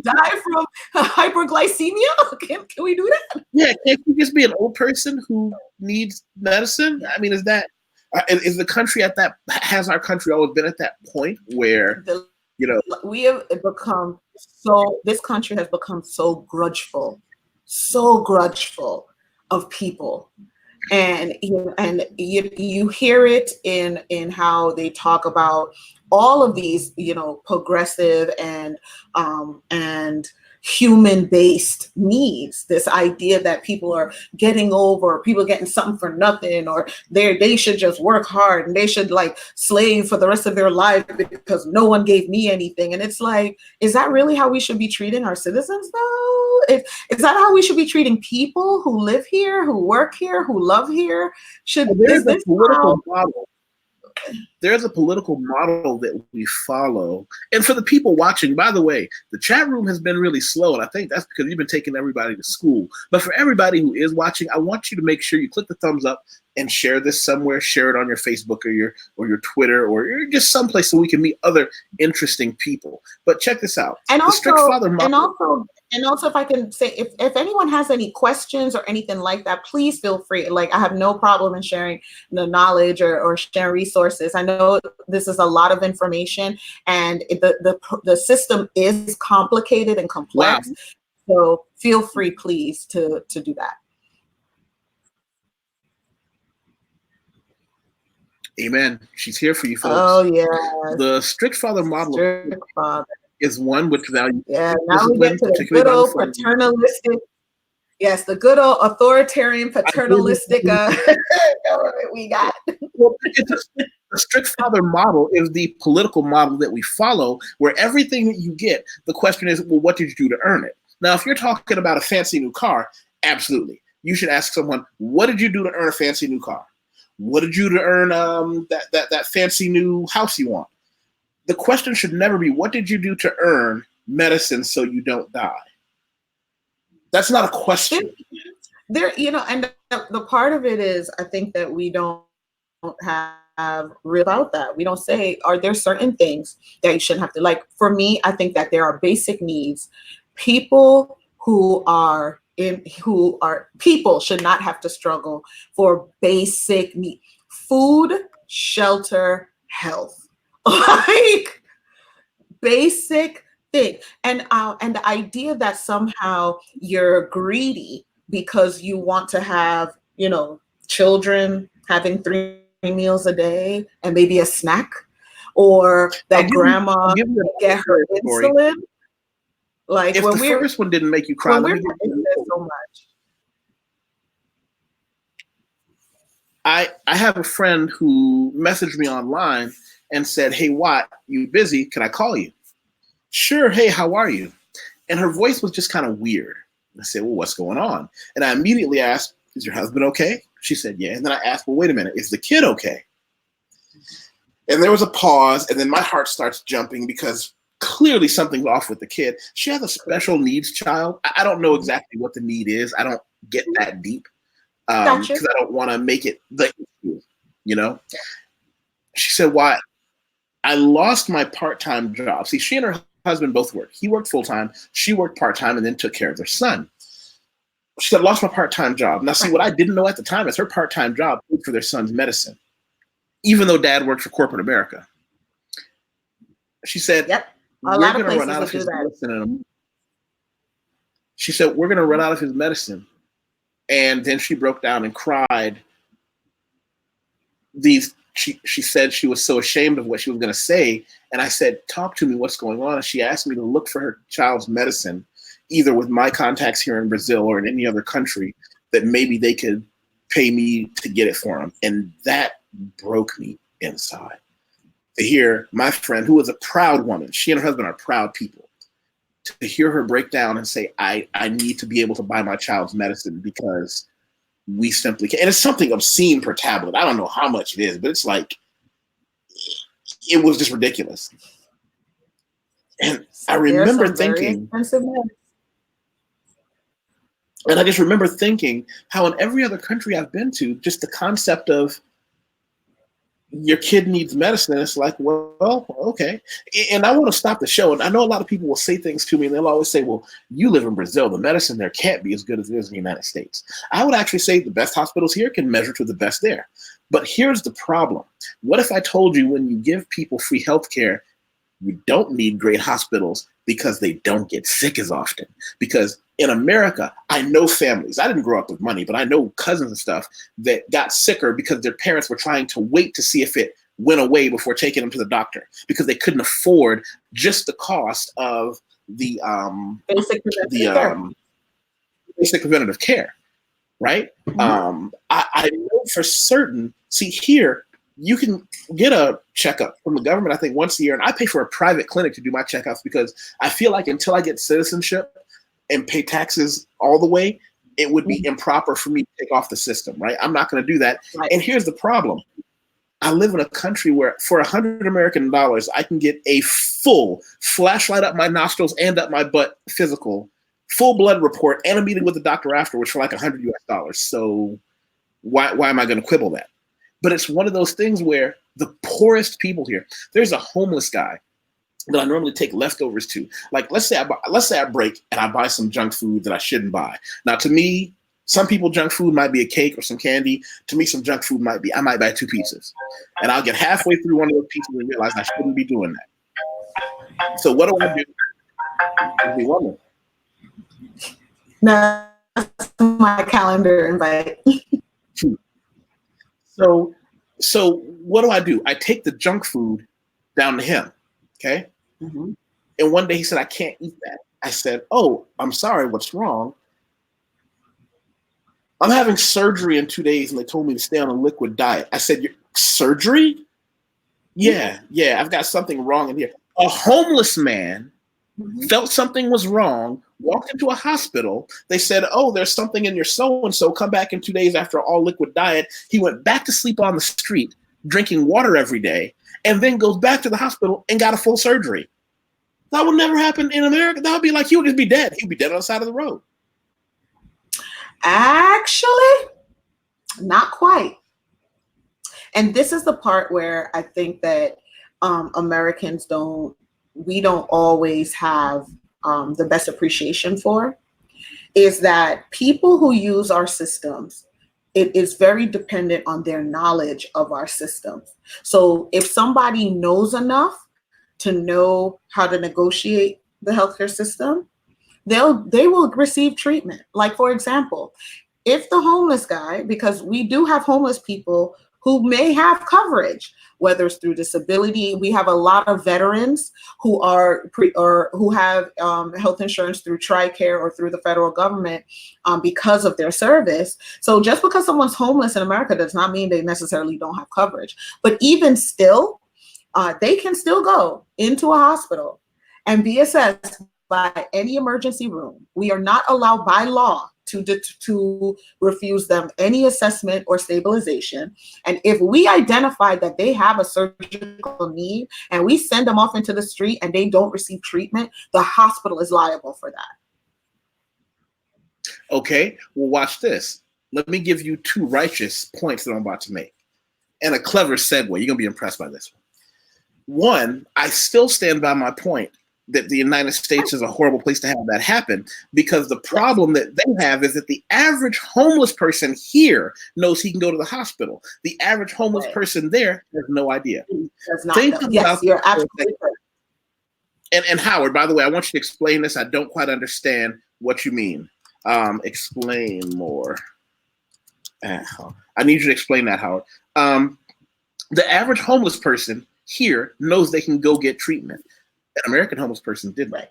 die from hyperglycemia? Can we do that? Yeah, can't she just be an old person who needs medicine? I mean, is the country has our country always been at that point where, we have become this country has become so grudgeful of people. And you hear it in how they talk about all of these, progressive and human-based needs. This idea that people are getting over, people getting something for nothing, or they should just work hard and they should like slave for the rest of their life because no one gave me anything. And it's like, is that really how we should be treating our citizens though? Is that how we should be treating people who live here, who work here, who love here? There's a political model that we follow. And for the people watching, by the way, the chat room has been really slow. And I think that's because you've been taking everybody to school. But for everybody who is watching, I want you to make sure you click the thumbs up and share this somewhere. Share it on your Facebook or your Twitter or just someplace so we can meet other interesting people. But check this out. And also, if I can say, if anyone has any questions or anything like that, please feel free. Like, I have no problem in sharing the knowledge or sharing resources. I know this is a lot of information, and the system is complicated and complex. Wow. So feel free, please, to do that. Amen. She's here for you folks. Oh, yeah. The strict father model is one which values. Yeah, now we get to the good old paternalistic. Yes, the good old authoritarian paternalistic government we got. Well, the strict father model is the political model that we follow, where everything that you get, the question is, well, what did you do to earn it? Now, if you're talking about a fancy new car, absolutely. You should ask someone, what did you do to earn a fancy new car? What did you do to earn that fancy new house you want? The question should never be, what did you do to earn medicine so you don't die? That's not a question. There, and the part of it is, I think that we don't have real about that. We don't say, are there certain things that you shouldn't have to, like, for me, I think that there are basic needs. People people should not have to struggle for basic need: food, shelter, health, like basic thing. And the idea that somehow you're greedy because you want to have, children having 3 meals a day and maybe a snack, or that grandma get her insulin. Like, if the first one didn't make you cry, let me give you so much. I have a friend who messaged me online and said, "Hey, Watt, you busy? Can I call you?" "Sure. Hey, how are you?" And her voice was just kind of weird. I said, "Well, what's going on?" And I immediately asked, "Is your husband okay?" She said, "Yeah." And then I asked, "Well, wait a minute, is the kid okay?" And there was a pause, and then my heart starts jumping because clearly something's off with the kid. She has a special needs child. I don't know exactly what the need is. I don't get that deep because I don't want to make it the issue, She said, "Why? I lost my part-time job." See, she and her husband both worked. He worked full-time. She worked part-time and then took care of their son. She said, "Lost my part-time job." Now, see, what I didn't know at the time is her part-time job paid for their son's medicine, even though dad worked for corporate America. She said, "Yep, we're going to run out of his medicine. She said, "We're going to run out of his medicine." And then she broke down and cried. She said she was so ashamed of what she was going to say. And I said, "Talk to me, what's going on?" And she asked me to look for her child's medicine, either with my contacts here in Brazil or in any other country, that maybe they could pay me to get it for them. And that broke me inside. To hear my friend, who was a proud woman, she and her husband are proud people, to hear her break down and say, I need to be able to buy my child's medicine because we simply can't. And it's something obscene per tablet. I don't know how much it is, but it's like, it was just ridiculous. And I remember thinking, and I just remember thinking how in every other country I've been to, just the concept of your kid needs medicine, it's like, well, okay. And I want to stop the show. And I know a lot of people will say things to me and they'll always say, "Well, you live in Brazil. The medicine there can't be as good as it is in the United States." I would actually say the best hospitals here can measure to the best there. But here's the problem. What if I told you when you give people free healthcare, you don't need great hospitals because they don't get sick as often? Because in America, I know families, I didn't grow up with money, but I know cousins and stuff that got sicker because their parents were trying to wait to see if it went away before taking them to the doctor because they couldn't afford just the cost of the basic preventative care, right? Mm-hmm. I know for certain, see here, you can get a checkup from the government, I think, once a year, and I pay for a private clinic to do my checkups because I feel like until I get citizenship and pay taxes all the way, it would be improper for me to take off the system, right? I'm not going to do that. Right. And here's the problem. I live in a country where for $100 American, I can get a full flashlight up my nostrils and up my butt physical, full blood report, and a meeting with the doctor afterwards for like $100 US. So why am I going to quibble that? But it's one of those things where the poorest people here, there's a homeless guy that I normally take leftovers to. Like, let's say I break and I buy some junk food that I shouldn't buy. Now, to me, some people, junk food might be a cake or some candy. To me, some junk food might be, I might buy 2 pizzas. And I'll get halfway through one of those pizzas and realize I shouldn't be doing that. So what do I do? Be woman. No, that's my calendar invite. So what do? I take the junk food down to him. Okay. Mm-hmm. And one day he said, "I can't eat that." I said, "Oh, I'm sorry. What's wrong?" "I'm having surgery in 2 days and they told me to stay on a liquid diet." I said, "Your surgery?" Yeah, I've got something wrong in here. A homeless man felt something was wrong, walked into a hospital. They said, "Oh, there's something in your so-and-so. Come back in 2 days after all liquid diet." He went back to sleep on the street, drinking water every day, and then goes back to the hospital and got a full surgery. That would never happen in America. That would be like he would just be dead. He'd be dead on the side of the road. Actually, not quite. And this is the part where I think that Americans we don't always have the best appreciation for, is that people who use our systems, it is very dependent on their knowledge of our systems. So if somebody knows enough to know how to negotiate the healthcare system, they will receive treatment. Like, for example, if the homeless guy, because we do have homeless people who may have coverage, whether it's through disability. We have a lot of veterans who are who have health insurance through TRICARE or through the federal government because of their service. So just because someone's homeless in America does not mean they necessarily don't have coverage. But even still, they can still go into a hospital and be assessed by any emergency room. We are not allowed by law to refuse them any assessment or stabilization. And if we identify that they have a surgical need and we send them off into the street and they don't receive treatment, the hospital is liable for that. Okay, well, watch this. Let me give you two righteous points that I'm about to make, and a clever segue. You're gonna be impressed by this one. One, I still stand by my point that the United States is a horrible place to have that happen, because the problem that they have is that the average homeless person here knows he can go to the hospital. The average homeless person there has no idea. Yes, you're absolutely right. And Howard, by the way, I want you to explain this. I don't quite understand what you mean. Explain more. I need you to explain that, Howard. The average homeless person here knows they can go get treatment. An American homeless person didn't. Right.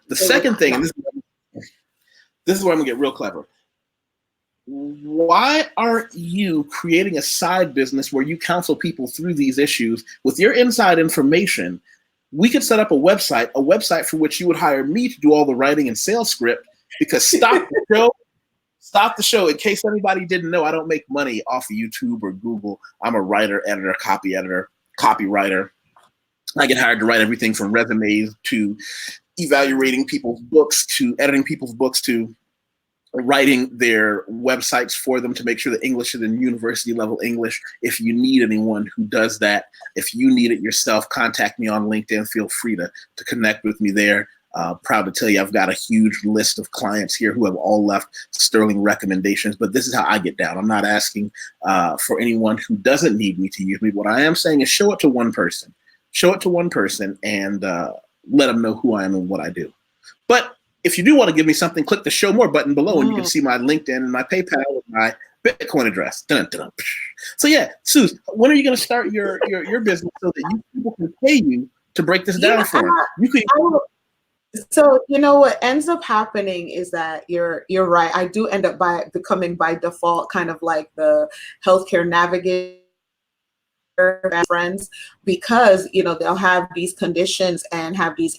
The second thing, and this is where I'm gonna get real clever. Why aren't you creating a side business where you counsel people through these issues with your inside information? We could set up a website for which you would hire me to do all the writing and sales script, because Stop the Show, in case anybody didn't know, I don't make money off of YouTube or Google. I'm a writer, editor, copywriter. I get hired to write everything from resumes to evaluating people's books to editing people's books to writing their websites for them to make sure the English is in university level English. If you need anyone who does that, if you need it yourself, contact me on LinkedIn. Feel free to connect with me there. Proud to tell you, I've got a huge list of clients here who have all left sterling recommendations, but this is how I get down. I'm not asking for anyone who doesn't need me to use me. What I am saying is show it to one person. Show it to one person and let them know who I am and what I do. But if you do want to give me something, click the show more button below and you can see my LinkedIn and my PayPal and my Bitcoin address. Dun, dun, dun. So yeah, Suze, when are you going to start your business so that people can pay you to break this down for them? So you know what ends up happening is that you're right. I do end up becoming by default kind of like the healthcare navigator friends, because they'll have these conditions and have these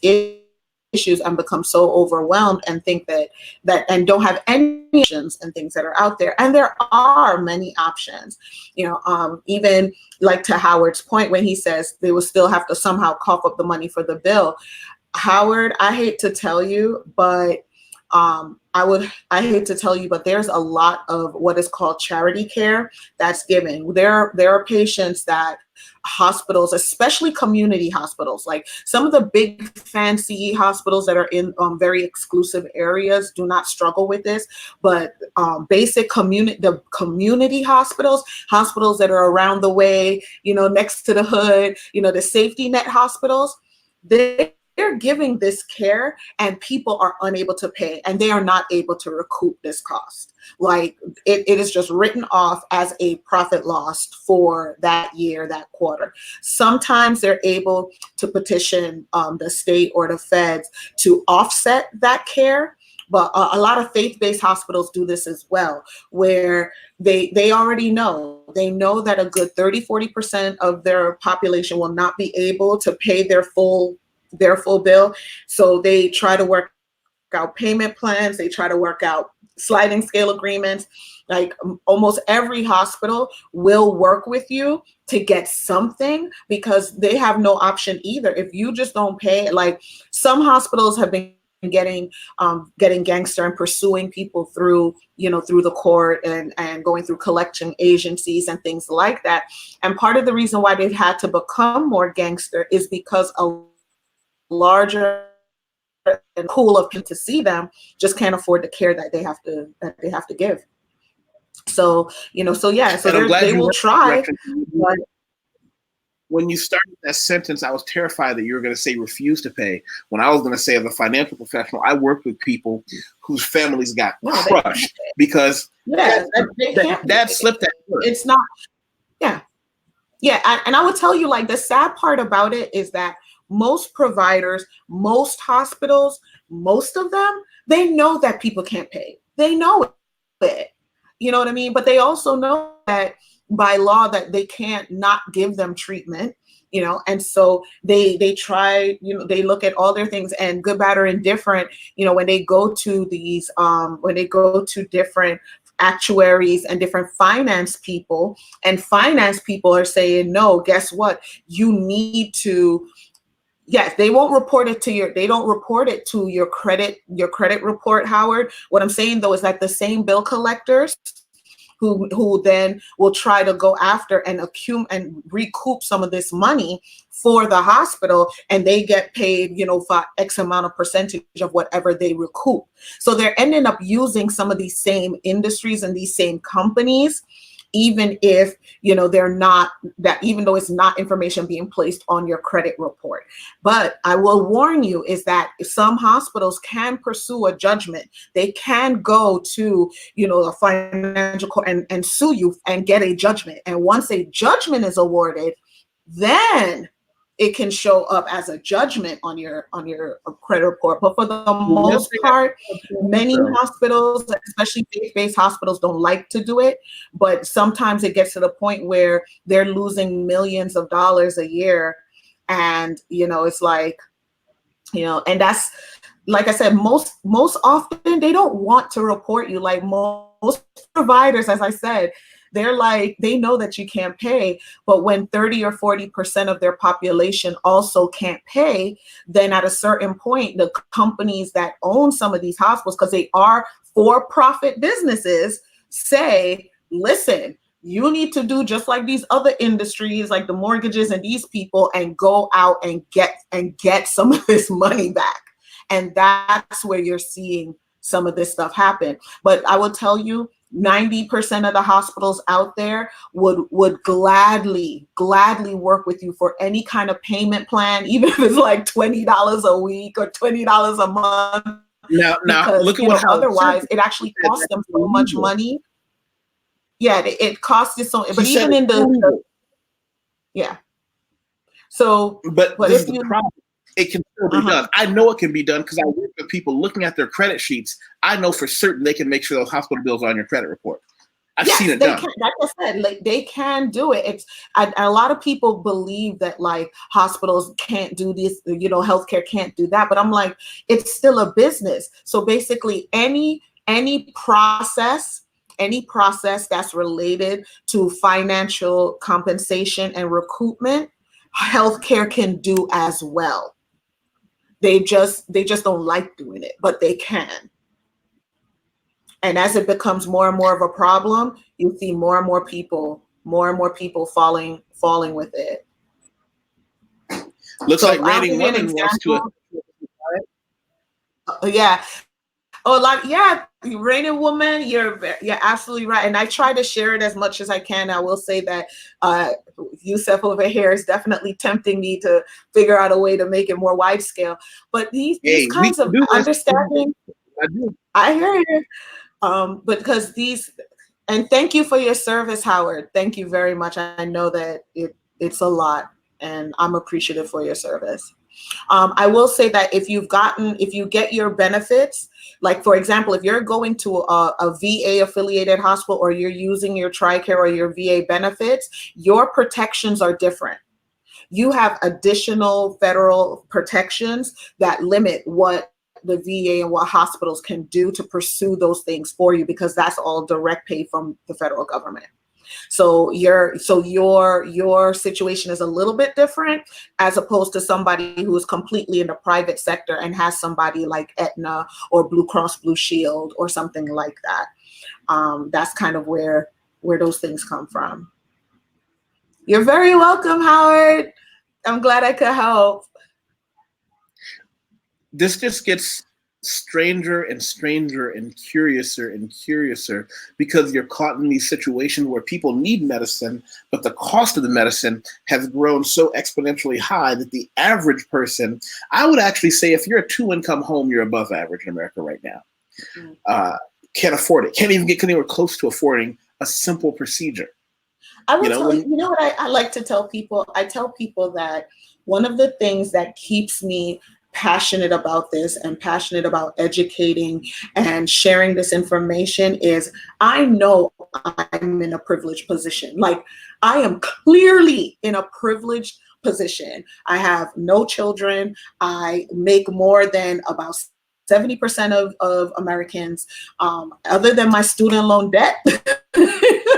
issues and become so overwhelmed and think that and don't have any options and things that are out there. And there are many options, even like to Howard's point when he says they will still have to somehow cough up the money for the bill. Howard, I hate to tell you, but there's a lot of what is called charity care that's given. There are patients that hospitals, especially community hospitals, like some of the big fancy hospitals that are in very exclusive areas do not struggle with this, but basic community hospitals that are around the way, next to the hood, the safety net hospitals, they're giving this care and people are unable to pay and they are not able to recoup this cost. Like it is just written off as a profit loss for that year, that quarter. Sometimes they're able to petition the state or the feds to offset that care. But a lot of faith-based hospitals do this as well, where they already know. They know that a good 30-40% of their population will not be able to pay their full bill. So they try to work out payment plans. They try to work out sliding scale agreements. Like almost every hospital will work with you to get something because they have no option either. If you just don't pay, like some hospitals have been getting gangster and pursuing people through, through the court and going through collection agencies and things like that. And part of the reason why they've had to become more gangster is because a larger pool of people to see them just can't afford the care that they have to give. So, they will try. But when you started that sentence, I was terrified that you were going to say refuse to pay. When I was going to say, as a financial professional, I worked with people whose families got crushed because dad slipped that word. It's not, yeah. And I would tell you, like, the sad part about it is that most providers, most hospitals, most of them, they know that people can't pay. They know it. You know what I mean? But they also know that by law that they can't not give them treatment, and so they try, they look at all their things, and good, bad, or indifferent, when they go to these, when they go to different actuaries and different finance people, and finance people are saying, no, guess what? You need to, yes, they won't report it to they don't report it to your credit report, Howard. What I'm saying though is that the same bill collectors who then will try to go after and recoup some of this money for the hospital, and they get paid, for X amount of percentage of whatever they recoup. So they're ending up using some of these same industries and these same companies, even if, they're not that, even though it's not information being placed on your credit report. But I will warn you is that some hospitals can pursue a judgment. They can go to, a financial court and sue you and get a judgment. And once a judgment is awarded, then it can show up as a judgment on your credit report. But for the most part, many hospitals, especially faith-based hospitals, don't like to do it. But sometimes it gets to the point where they're losing millions of dollars a year. And, it's like, and that's, like I said, most often they don't want to report you. Like most providers, as I said, they're like, they know that you can't pay, but when 30 or 40% of their population also can't pay, then at a certain point, the companies that own some of these hospitals, because they are for-profit businesses, say, listen, you need to do just like these other industries, like the mortgages and these people, and go out and get some of this money back. And that's where you're seeing some of this stuff happen. But I will tell you, 90% of the hospitals out there would gladly work with you for any kind of payment plan, even if it's like $20 a week or $20 a month. Now because, look at what otherwise it actually costs them so much money. Yeah, it costs you so. But even in the yeah. So, but this is the problem. It can still be done. I know it can be done because I work with people looking at their credit sheets. I know for certain they can make sure those hospital bills are on your credit report. I've seen it done. Like I said, like they can do it. It's a lot of people believe that like hospitals can't do this, healthcare can't do that. But I'm like, it's still a business. So basically, any process that's related to financial compensation and recoupment, healthcare can do as well. They just don't like doing it, but they can. And as it becomes more and more of a problem, you see more and more people falling with it. Looks like Raining Woman wants to. Yeah. Oh, like, yeah, Raining Woman, you're absolutely right. And I try to share it as much as I can. I will say that Yusef over here is definitely tempting me to figure out a way to make it more wide scale. But these kinds of understanding, I hear you. But because and thank you for your service, Howard. Thank you very much. I know that it's a lot, and I'm appreciative for your service. I will say that if you get your benefits, like for example, if you're going to a VA affiliated hospital or you're using your TRICARE or your VA benefits, your protections are different. You have additional federal protections that limit what the VA and what hospitals can do to pursue those things for you, because that's all direct pay from the federal government. So your situation is a little bit different as opposed to somebody who is completely in the private sector and has somebody like Aetna or Blue Cross Blue Shield or something like that. That's kind of where those things come from. You're very welcome, Howard. I'm glad I could help. This just gets stranger and stranger and curiouser, because you're caught in these situations where people need medicine, but the cost of the medicine has grown so exponentially high that the average person, I would actually say if you're a 2-income home, you're above average in America right now. Can't afford it. Can't even get anywhere close to affording a simple procedure. I will tell you, you know what I like to tell people? I tell people that one of the things that keeps me passionate about this and passionate about educating and sharing this information is I know I'm in a privileged position. Like, I am clearly in a privileged position. I have no children. I make more than about 70% of Americans, other than my student loan debt.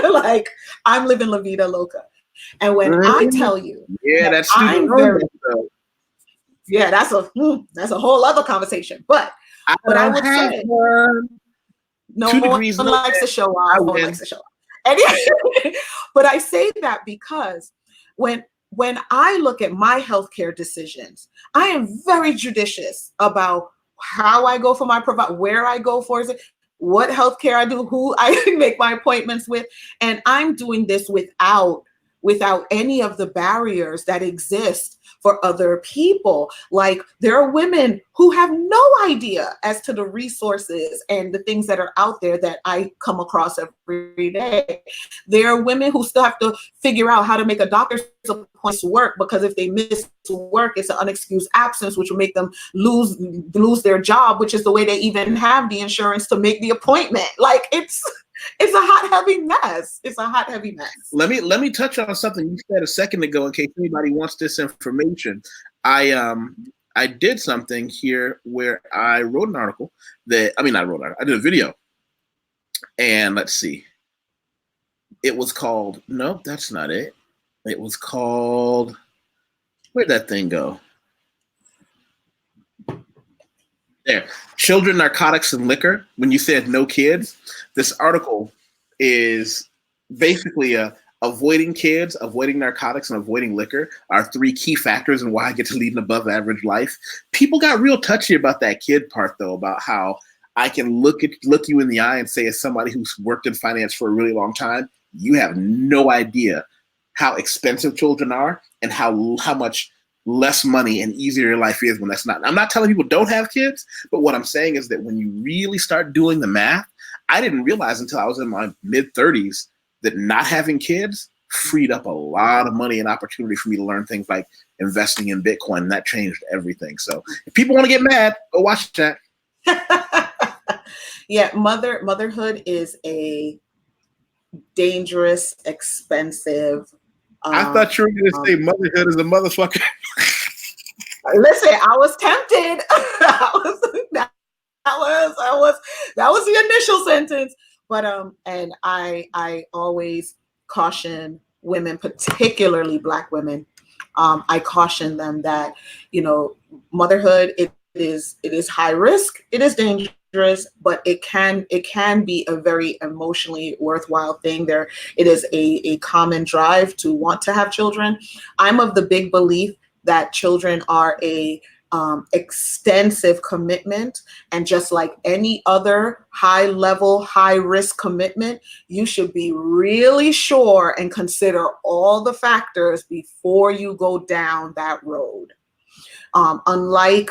Like, I'm living La Vida Loca. And when I tell you, that's student loan debt. Yeah, that's a whole other conversation. But what I would say, no one likes to show off. No one likes to show off. But I say that because when I look at my healthcare decisions, I am very judicious about how I go for my provider, where I go for it, what healthcare I do, who I make my appointments with, and I'm doing this without any of the barriers that exist for other people. Like, there are women who have no idea as to the resources and the things that are out there that I come across every day. There are women who still have to figure out how to make a doctor's appointment work, because if they miss work, it's an unexcused absence, which will make them lose their job, which is the way they even have the insurance to make the appointment. Like, it's a hot, heavy mess. It's a hot, heavy mess. Let me touch on something you said a second ago in case anybody wants this information. I did something here where I wrote an article I did a video. And let's see. It was called, nope, that's not it. It was called, where'd that thing go? There, Children, Narcotics, and Liquor. When you said no kids, this article is basically avoiding kids, avoiding narcotics, and avoiding liquor are 3 key factors in why I get to lead an above average life. People got real touchy about that kid part, though, about how I can look you in the eye and say, as somebody who's worked in finance for a really long time, you have no idea how expensive children are and how much less money and easier your life is when that's not. I'm not telling people don't have kids, but what I'm saying is that when you really start doing the math, I didn't realize until I was in my mid-30s that not having kids freed up a lot of money and opportunity for me to learn things like investing in Bitcoin, and that changed everything. So if people want to get mad, go watch that. Yeah, motherhood is a dangerous, expensive. I thought you were going to say motherhood is a motherfucker. Listen, I was tempted. That was the initial sentence. But and I always caution women, particularly Black women. I caution them that, motherhood, it is high risk, it is dangerous, but it can be a very emotionally worthwhile thing. It is a common drive to want to have children. I'm of the big belief that children are a extensive commitment, and just like any other high level, high risk commitment, you should be really sure and consider all the factors before you go down that road. Unlike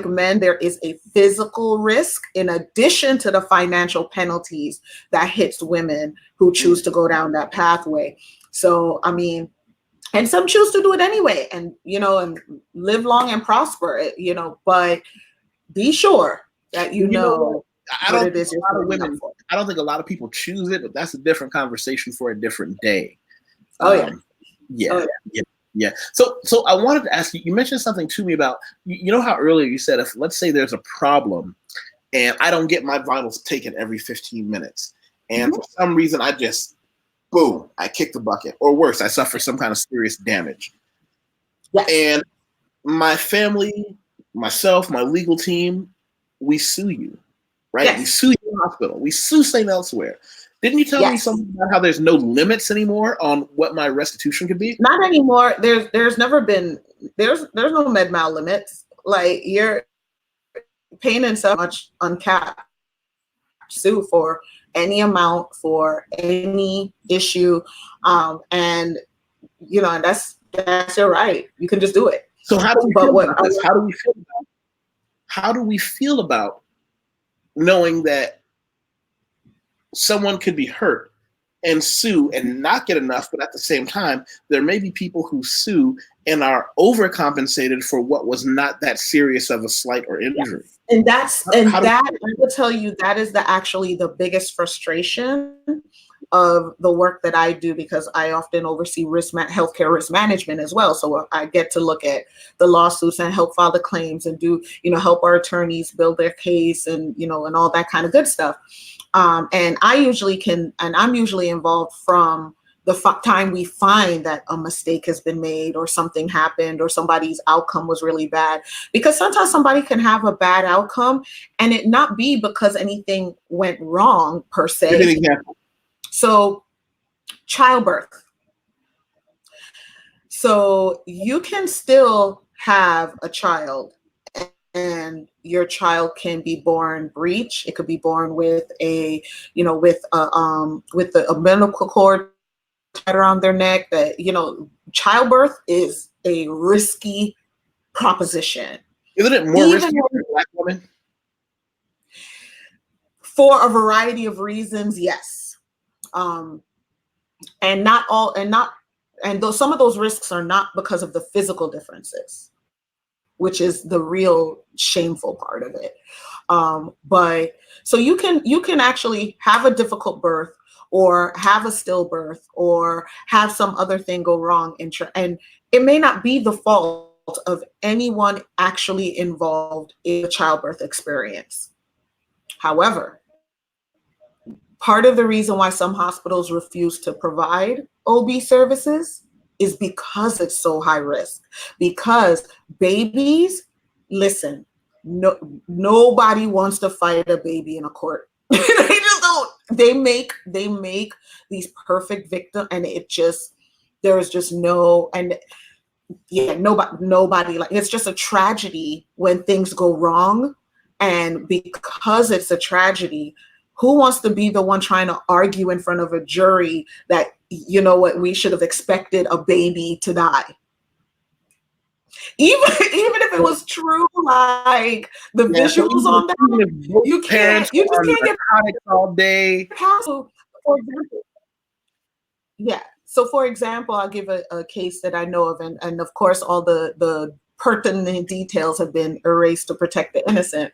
men, there is a physical risk in addition to the financial penalties that hits women who choose to go down that pathway. So, I mean, and some choose to do it anyway, and and live long and prosper, but be sure that I don't think a lot of people choose it, but that's a different conversation for a different day. Oh yeah. Yeah. Yeah. So I wanted to ask you, you mentioned something to me about, you know how earlier you said, if let's say there's a problem and I don't get my vitals taken every 15 minutes, and for some reason I just, boom, I kick the bucket, or worse, I suffer some kind of serious damage. Yes. And my family, myself, my legal team, we sue you, right? Yes. We sue your hospital. We sue St. Elsewhere. Didn't you tell me something about how there's no limits anymore on what my restitution could be? Not anymore. There's never been, there's no med mal limits. Like, you're paying in so much uncapped sue for any amount, for any issue, and you know, and that's your right. You can just do it. So how do we feel about this? How do we feel about knowing that someone could be hurt and sue and not get enough, but at the same time, there may be people who sue and are overcompensated for what was not that serious of a slight or injury? Yes. And I will tell you, that is actually the biggest frustration of the work that I do, because I often oversee healthcare risk management as well. So I get to look at the lawsuits and help file the claims and help our attorneys build their case and all that kind of good stuff. And I'm usually involved from the time we find that a mistake has been made or something happened or somebody's outcome was really bad. Because sometimes somebody can have a bad outcome and it not be because anything went wrong per se. Give me an example. So childbirth. So you can still have a child and your child can be born breech. It could be born with a umbilical cord tied around their neck. That childbirth is a risky proposition. Isn't it more risky for a Black woman? For a variety of reasons, yes. And though some of those risks are not because of the physical differences, which is the real shameful part of it. But so you can actually have a difficult birth, or have a stillbirth, or have some other thing go wrong, and it may not be the fault of anyone actually involved in the childbirth experience. However, part of the reason why some hospitals refuse to provide OB services is because it's so high risk. Because babies, listen, nobody wants to fight a baby in a court. They just don't. They make these perfect victims, and there's just nobody, like, it's just a tragedy when things go wrong. And because it's a tragedy, who wants to be the one trying to argue in front of a jury that, we should have expected a baby to die? Even if it was true, like the visuals on that, you just can't get all day. So for example, I'll give a case that I know of, and of course all the pertinent details have been erased to protect the innocent.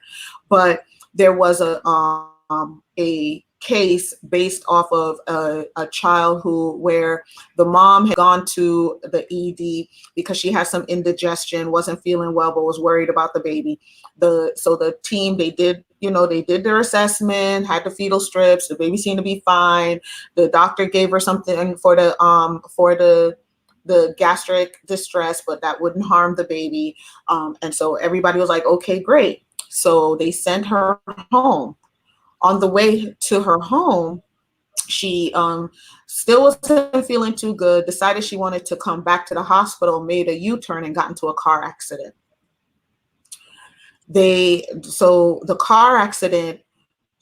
But there was a case based off of a child where the mom had gone to the ED because she had some indigestion, wasn't feeling well, but was worried about the baby. So the team, they did their assessment, had the fetal strips, the baby seemed to be fine. The doctor gave her something for the gastric distress, but that wouldn't harm the baby. And so everybody was like, okay, great. So they sent her home. On the way to her home, she still wasn't feeling too good, decided she wanted to come back to the hospital, made a U-turn and got into a car accident. So the car accident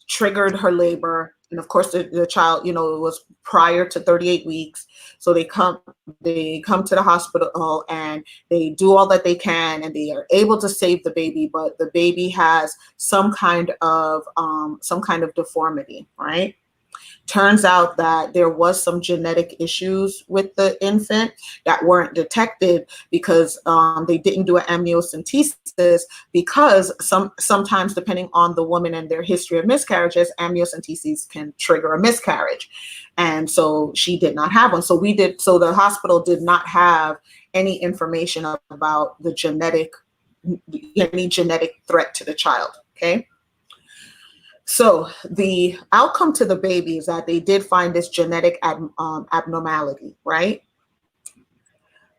triggered her labor. And of course, the child, it was prior to 38 weeks. So they come to the hospital and they do all that they can, and they are able to save the baby, but the baby has some kind of deformity, right? Turns out that there was some genetic issues with the infant that weren't detected because they didn't do an amniocentesis, because sometimes, depending on the woman and their history of miscarriages, amniocentesis can trigger a miscarriage. And so she did not have one. So the hospital did not have any information about any genetic threat to the child. Okay. So the outcome to the baby is that they did find this genetic abnormality, right?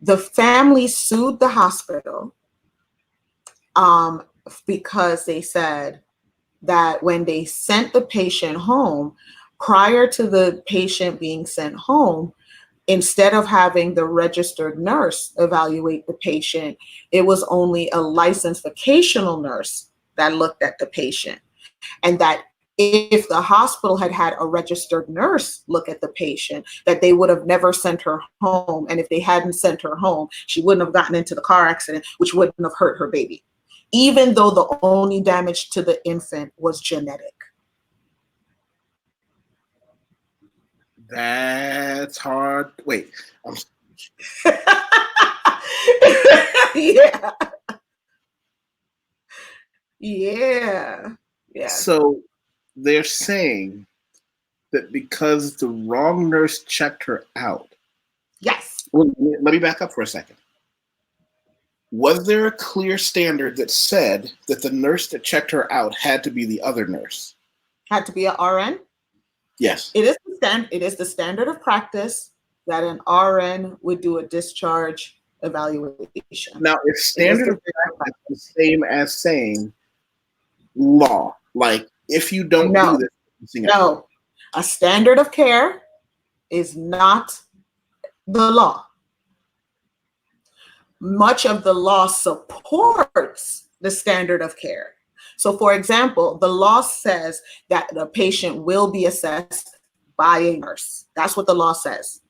The family sued the hospital because they said that when they sent the patient home, prior to the patient being sent home, instead of having the registered nurse evaluate the patient, it was only a licensed vocational nurse that looked at the patient. And that if the hospital had had a registered nurse look at the patient, that they would have never sent her home. And if they hadn't sent her home, she wouldn't have gotten into the car accident, which wouldn't have hurt her baby, even though the only damage to the infant was genetic. That's hard. Wait. Yeah. Yeah. Yeah. So they're saying that because the wrong nurse checked her out. Yes. Well, let me back up for a second. Was there a clear standard that said that the nurse that checked her out had to be the other nurse? Had to be an RN? Yes. It is the standard of practice that an RN would do a discharge evaluation. Now, if standard of practice is the same as saying law, like if you don't do this, no, a standard of care is not the law. Much of the law supports the standard of care. So, for example, the law says that the patient will be assessed by a nurse. That's what the law says.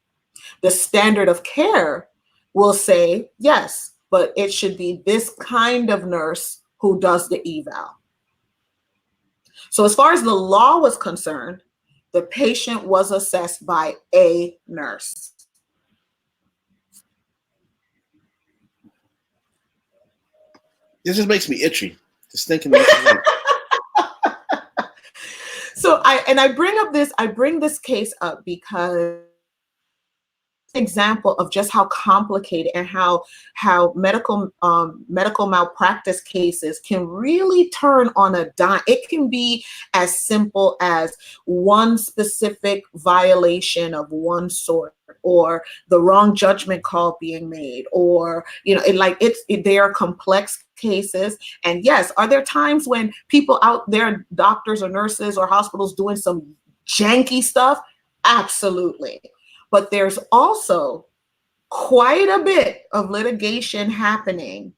The standard of care will say, yes, but it should be this kind of nurse who does the eval. So as far as the law was concerned, the patient was assessed by a nurse. This just makes me itchy. Just thinking this. So I bring this case up because example of just how complicated and how medical malpractice cases can really turn on a dime. It can be as simple as one specific violation of one sort, or the wrong judgment call being made, or they are complex cases. And yes, are there times when people out there, doctors or nurses or hospitals, doing some janky stuff? Absolutely. But there's also quite a bit of litigation happening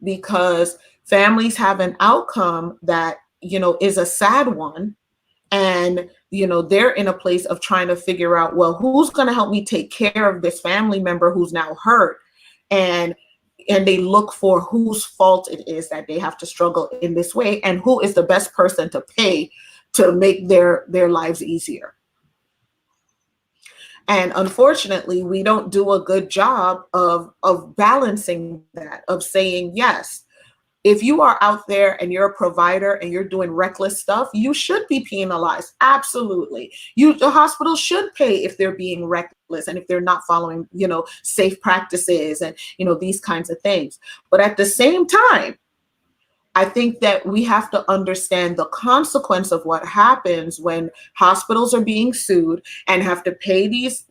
because families have an outcome that, is a sad one. And, they're in a place of trying to figure out, well, who's going to help me take care of this family member who's now hurt? And they look for whose fault it is that they have to struggle in this way, and who is the best person to pay to make their lives easier. And unfortunately, we don't do a good job of balancing that, of saying, yes, if you are out there and you're a provider and you're doing reckless stuff, you should be penalized. Absolutely. The hospital should pay if they're being reckless and if they're not following, safe practices and, these kinds of things. But at the same time, I think that we have to understand the consequence of what happens when hospitals are being sued and have to pay these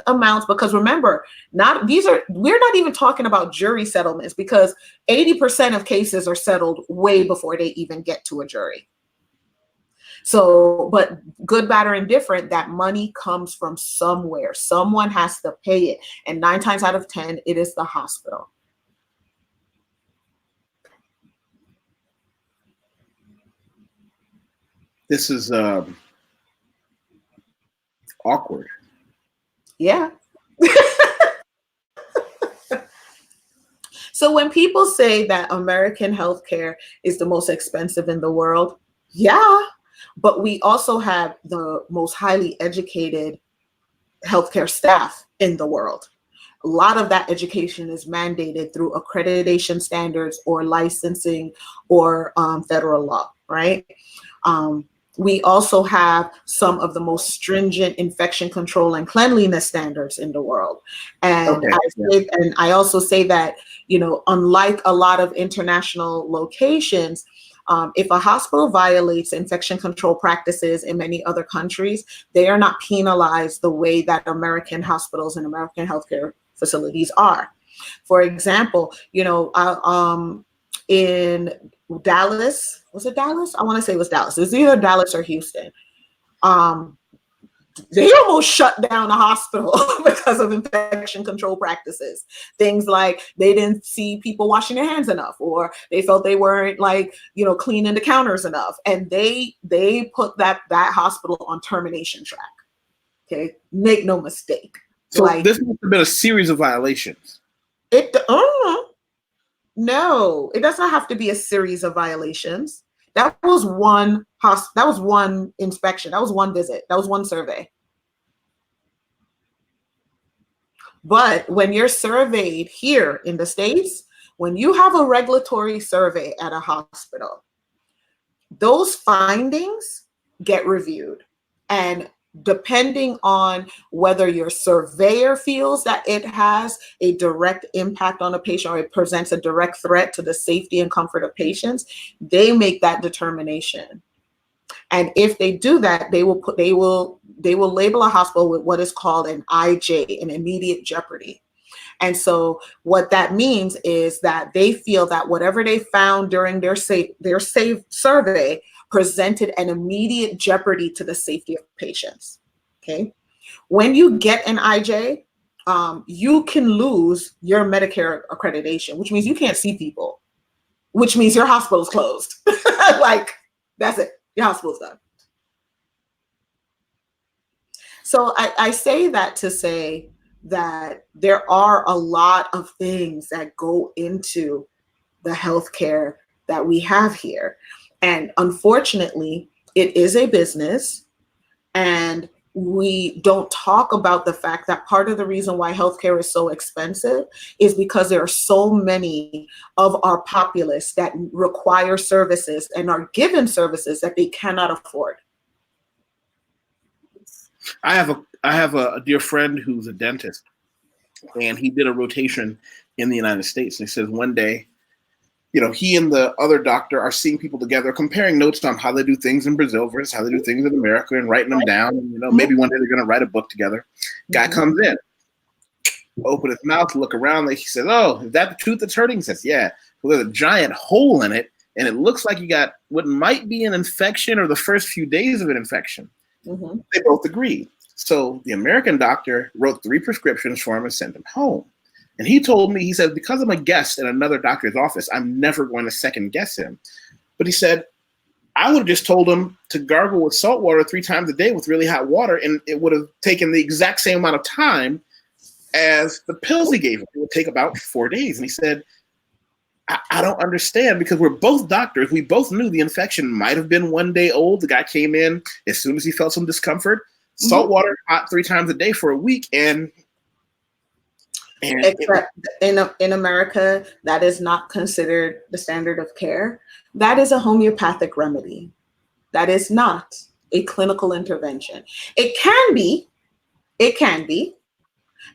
amounts. Because remember, we're not even talking about jury settlements, because 80% of cases are settled way before they even get to a jury. So, but good, bad, or indifferent, that money comes from somewhere. Someone has to pay it. And 9 times out of 10, it is the hospital. This is awkward. Yeah. So when people say that American healthcare is the most expensive in the world, yeah, But we also have the most highly educated healthcare staff in the world. A lot of that education is mandated through accreditation standards or licensing or federal law, right? We also have some of the most stringent infection control and cleanliness standards in the world. And, I also say that, you know, unlike a lot of international locations, if a hospital violates infection control practices in many other countries, they are not penalized the way that American hospitals and American healthcare facilities are. For example, you know, in Dallas, was it Dallas? I want to say it was Dallas. It was either Dallas or Houston. They almost shut down a hospital because of infection control practices. Things like they didn't see people washing their hands enough, or they felt they weren't, like, you know, cleaning the counters enough. And they put that hospital on termination track. Okay. Make no mistake. So like, this must have been a series of violations. No, it doesn't have to be a series of violations. That was one that was one inspection. That was one visit. That was one survey. But when you're surveyed here in the States, when you have a regulatory survey at a hospital, those findings get reviewed. And depending on whether your surveyor feels that it has a direct impact on a patient or it presents a direct threat to the safety and comfort of patients, they make that determination. And if they do that, they will label a hospital with what is called an IJ, an immediate jeopardy. And so what that means is that they feel that whatever they found during their survey presented an immediate jeopardy to the safety of patients. Okay. When you get an IJ, you can lose your Medicare accreditation, which means you can't see people, which means your hospital's closed. Like, that's it. Your hospital's done. So I say that to say that there are a lot of things that go into the healthcare that we have here. And unfortunately, it is a business, and we don't talk about the fact that part of the reason why healthcare is so expensive is because there are so many of our populace that require services and are given services that they cannot afford. I have a dear friend who's a dentist, and he did a rotation in the United States. And he says one day, you know, he and the other doctor are seeing people together, comparing notes on how they do things in Brazil versus how they do things in America, and writing them down. And, you know, maybe one day they're going to write a book together. Guy comes in, open his mouth, look around. He says, "Oh, is that the tooth that's hurting?" He says, "Yeah." Well, there's a giant hole in it, and it looks like you got what might be an infection or the first few days of an infection. They both agreed. So the American doctor wrote 3 prescriptions for him and sent him home. And he told me, he said, because I'm a guest in another doctor's office, I'm never going to second guess him. But he said, I would have just told him to gargle with salt water 3 times a day with really hot water, and it would have taken the exact same amount of time as the pills he gave him. It would take about 4 days. And he said, I don't understand, because we're both doctors. We both knew the infection might have been 1 day old. The guy came in as soon as he felt some discomfort, salt water hot 3 times a day for a week, and except in America, that is not considered the standard of care. That is a homeopathic remedy. That is not a clinical intervention. It can be.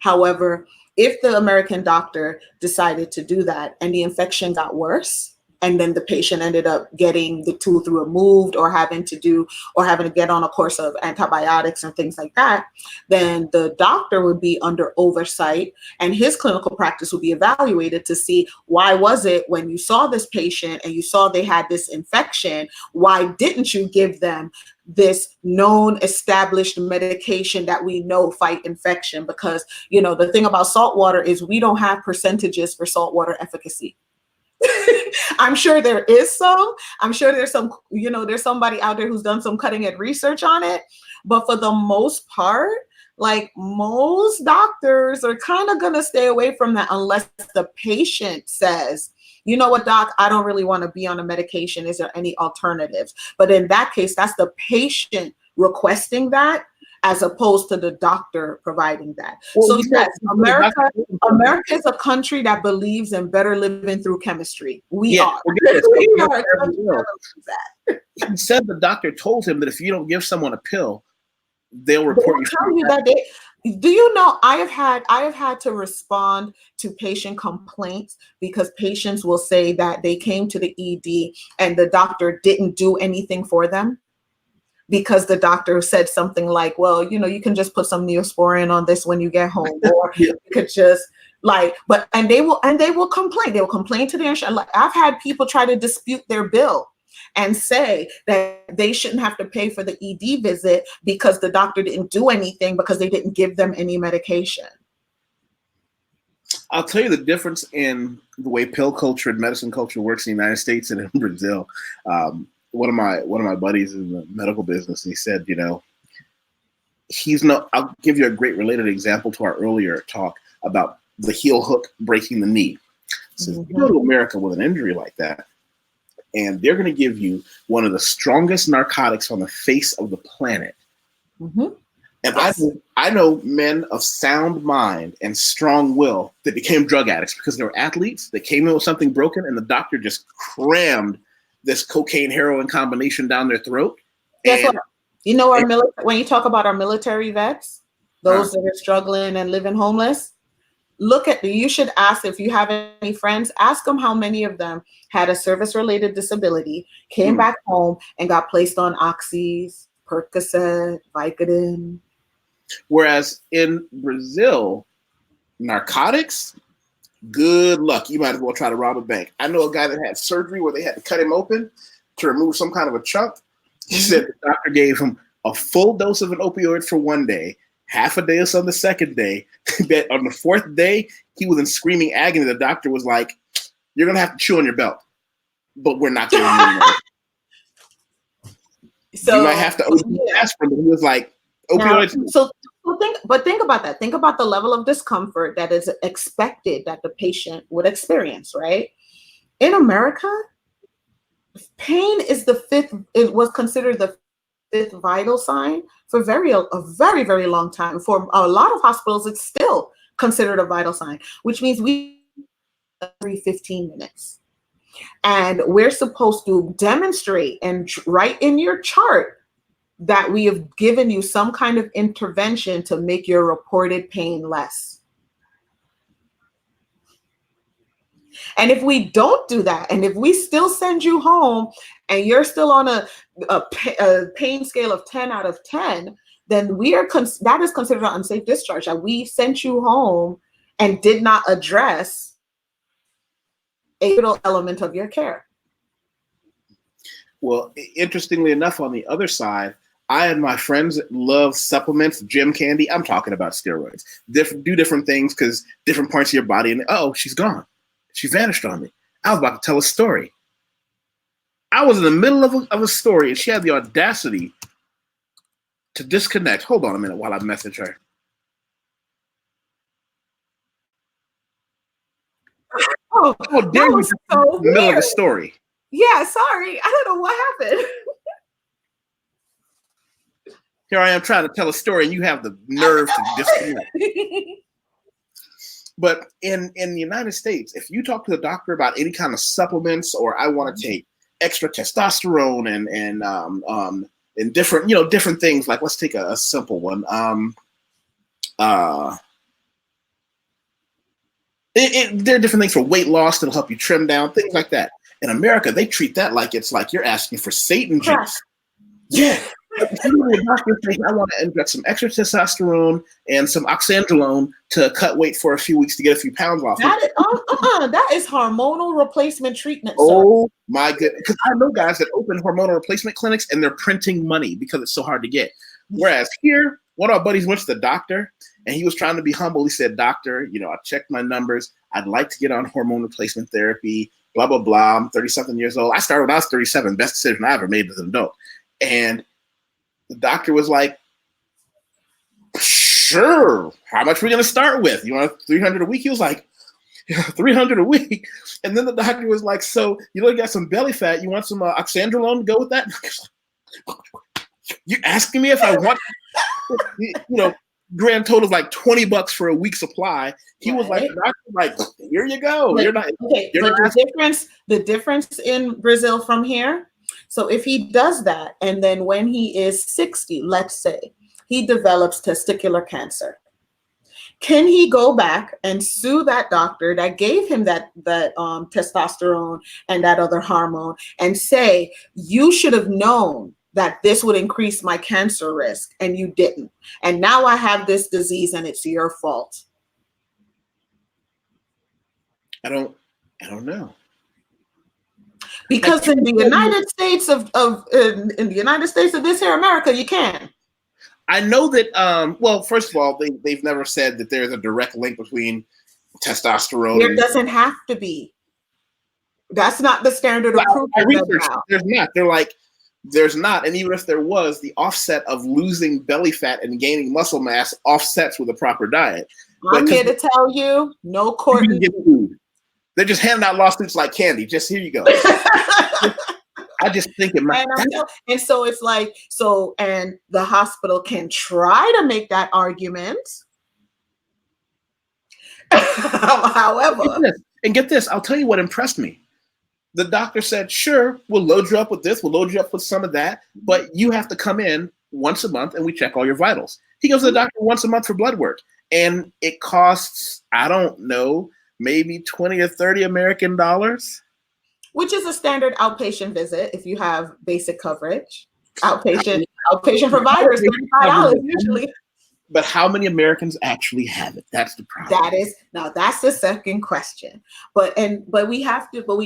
However, if the American doctor decided to do that and the infection got worse, and then the patient ended up getting the tooth removed or having to get on a course of antibiotics and things like that, then the doctor would be under oversight, and his clinical practice would be evaluated to see, why was it when you saw this patient and you saw they had this infection, why didn't you give them this known established medication that we know fight infection? Because, you know, the thing about salt water is we don't have percentages for salt water efficacy. I'm sure there is some. I'm sure there's some, you know, there's somebody out there who's done some cutting edge research on it. But for the most part, like, most doctors are kind of going to stay away from that unless the patient says, you know what, doc, I don't really want to be on a medication. Is there any alternatives? But in that case, that's the patient requesting that, as opposed to the doctor providing that. Well, so yes, America is a country that believes in better living through chemistry. We are. We are a country that believes that. He said the doctor told him that if you don't give someone a pill, they'll report you. Tell you that do you know, I have had to respond to patient complaints because patients will say that they came to the ED and the doctor didn't do anything for them, because the doctor said something like, well, you know, you can just put some Neosporin on this when you get home, or you could just and they will complain. They will complain to the insurance. Like, I've had people try to dispute their bill and say that they shouldn't have to pay for the ED visit because the doctor didn't do anything, because they didn't give them any medication. I'll tell you the difference in the way pill culture and medicine culture works in the United States and in Brazil. One of my buddies in the medical business, and he said, you know, I'll give you a great related example to our earlier talk about the heel hook breaking the knee. So you go to America with an injury like that, and they're going to give you one of the strongest narcotics on the face of the planet. And yes. I know men of sound mind and strong will that became drug addicts because they were athletes. They came in with something broken, and the doctor just crammed this cocaine heroin combination down their throat. Guess what? You know, when you talk about our military vets, those that are struggling and living homeless, you should ask, if you have any friends, ask them how many of them had a service-related disability, came back home and got placed on oxys, Percocet, Vicodin. Whereas in Brazil, narcotics, good luck. You might as well try to rob a bank. I know a guy that had surgery where they had to cut him open to remove some kind of a chunk. He said the doctor gave him a full dose of an opioid for one day, half a dose on the second day. That on the fourth day, he was in screaming agony. The doctor was like, "You're going to have to chew on your belt, but we're not going to do anymore." So you might have to aspirin. But he was like, opioids. Think about that. Think about the level of discomfort that is expected that the patient would experience, right? In America, pain is it was considered the fifth vital sign for a very, very long time. For a lot of hospitals, it's still considered a vital sign, which means we every 15 minutes. And we're supposed to demonstrate and write in your chart that we have given you some kind of intervention to make your reported pain less. And if we don't do that, and if we still send you home and you're still on a pain scale of 10 out of 10, then that is considered an unsafe discharge. That we sent you home and did not address a vital element of your care. Well, interestingly enough, on the other side, I and my friends love supplements, gym candy. I'm talking about steroids. Do different things because different parts of your body. And she's gone. She vanished on me. I was about to tell a story. I was in the middle of a story, and she had the audacity to disconnect. Hold on a minute while I message her. Oh, dare you! So in the middle of the story. Yeah, sorry. I don't know what happened. Here I am trying to tell a story, and you have the nerve to disconnect. But in the United States, if you talk to the doctor about any kind of supplements, or I want to take extra testosterone and different things, like let's take a simple one. There are different things for weight loss that'll help you trim down, things like that. In America, they treat that like it's like you're asking for Satan juice. Yeah. If you go to a doctor and say, I want to inject some extra testosterone and some oxandrolone to cut weight for a few weeks to get a few pounds off. That is hormonal replacement treatment. Oh my goodness. Because I know guys that open hormonal replacement clinics and they're printing money because it's so hard to get. Whereas here, one of our buddies went to the doctor and he was trying to be humble. He said, "Doctor, I checked my numbers. I'd like to get on hormone replacement therapy, blah, blah, blah. I'm 30-something years old. I started when I was 37. Best decision I ever made as an adult." And the doctor was like, "Sure. How much are we going to start with? You want $300 a week?" He was like, $300 a week. And then the doctor was like, so you got some belly fat. You want some oxandrolone to go with that? You're asking me if I want, grand total is like $20 for a week supply. He was like, the doctor was like, here you go. But, you're not. Okay, you're but not the difference in Brazil from here. So if he does that, and then when he is 60, let's say, he develops testicular cancer, can he go back and sue that doctor that gave him that testosterone and that other hormone and say, you should have known that this would increase my cancer risk and you didn't, and now I have this disease and it's your fault? I don't know. Because in the United States in the United States of this here America, you can. I know that. Well, first of all, they've never said that there's a direct link between testosterone. There doesn't have to be. That's not the standard of proof. There's not. They're like, there's not. And even if there was, the offset of losing belly fat and gaining muscle mass offsets with a proper diet. I'm here to tell you, no court. They're just handing out lawsuits like candy. Just here you go. I just think it might. And so it's like, and the hospital can try to make that argument. However, and get this, I'll tell you what impressed me. The doctor said, sure, we'll load you up with this, we'll load you up with some of that, but you have to come in once a month and we check all your vitals. He goes to the doctor once a month for blood work. And it costs, I don't know, maybe 20 or 30 American dollars. Which is a standard outpatient visit if you have basic coverage. Outpatient providers, $35 usually. But how many Americans actually have it? That's the problem. That's the second question. But we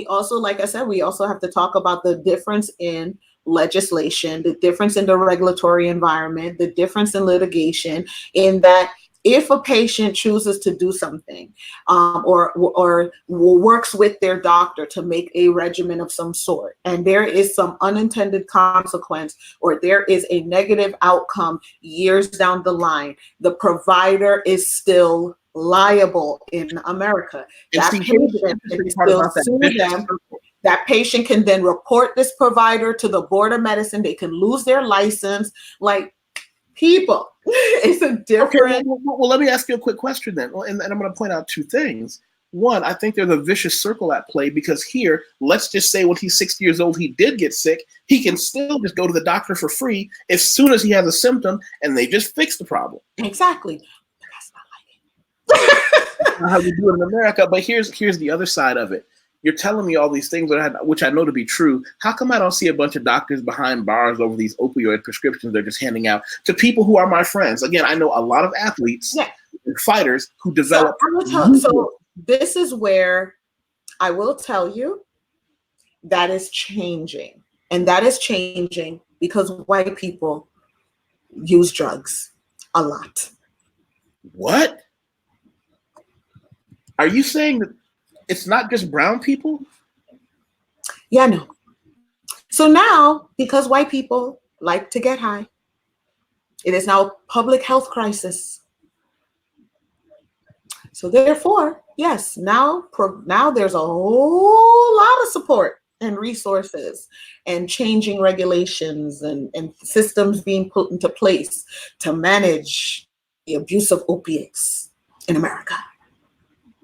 also, like I said, we also have to talk about the difference in legislation, the difference in the regulatory environment, the difference in litigation, in that if a patient chooses to do something or works with their doctor to make a regimen of some sort, and there is some unintended consequence or there is a negative outcome years down the line, the provider is still liable in America. That patient can still sue them. That patient can then report this provider to the Board of Medicine. They can lose their license. Like, people, it's a different. Okay, well, let me ask you a quick question then. And I'm going to point out two things. One, I think there's a vicious circle at play because here, let's just say when he's 60 years old, he did get sick. He can still just go to the doctor for free as soon as he has a symptom and they just fix the problem. Exactly. That's not how we do it in America. But here's the other side of it. You're telling me all these things, which I know to be true. How come I don't see a bunch of doctors behind bars over these opioid prescriptions they're just handing out to people who are my friends? Again, I know a lot of athletes and fighters who develop. So this is where I will tell you that is changing. And that is changing because white people use drugs a lot. What? Are you saying that it's not just brown people? Yeah, no. So now, because white people like to get high, it is now a public health crisis. So therefore, yes, now there's a whole lot of support and resources and changing regulations and systems being put into place to manage the abuse of opiates in America.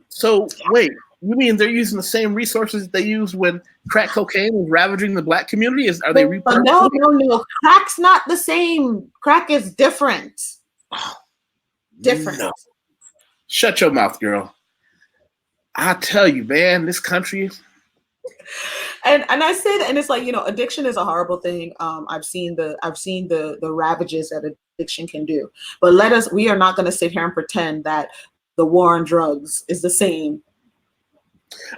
So wait, you mean they're using the same resources they used when crack cocaine was ravaging the black community? Are they repurposing? No. Crack's not the same. Crack is different. Different. No. Shut your mouth, girl. I tell you, man, this country. And I say that, and it's like, addiction is a horrible thing. I've seen the ravages that addiction can do. But we are not going to sit here and pretend that the war on drugs is the same.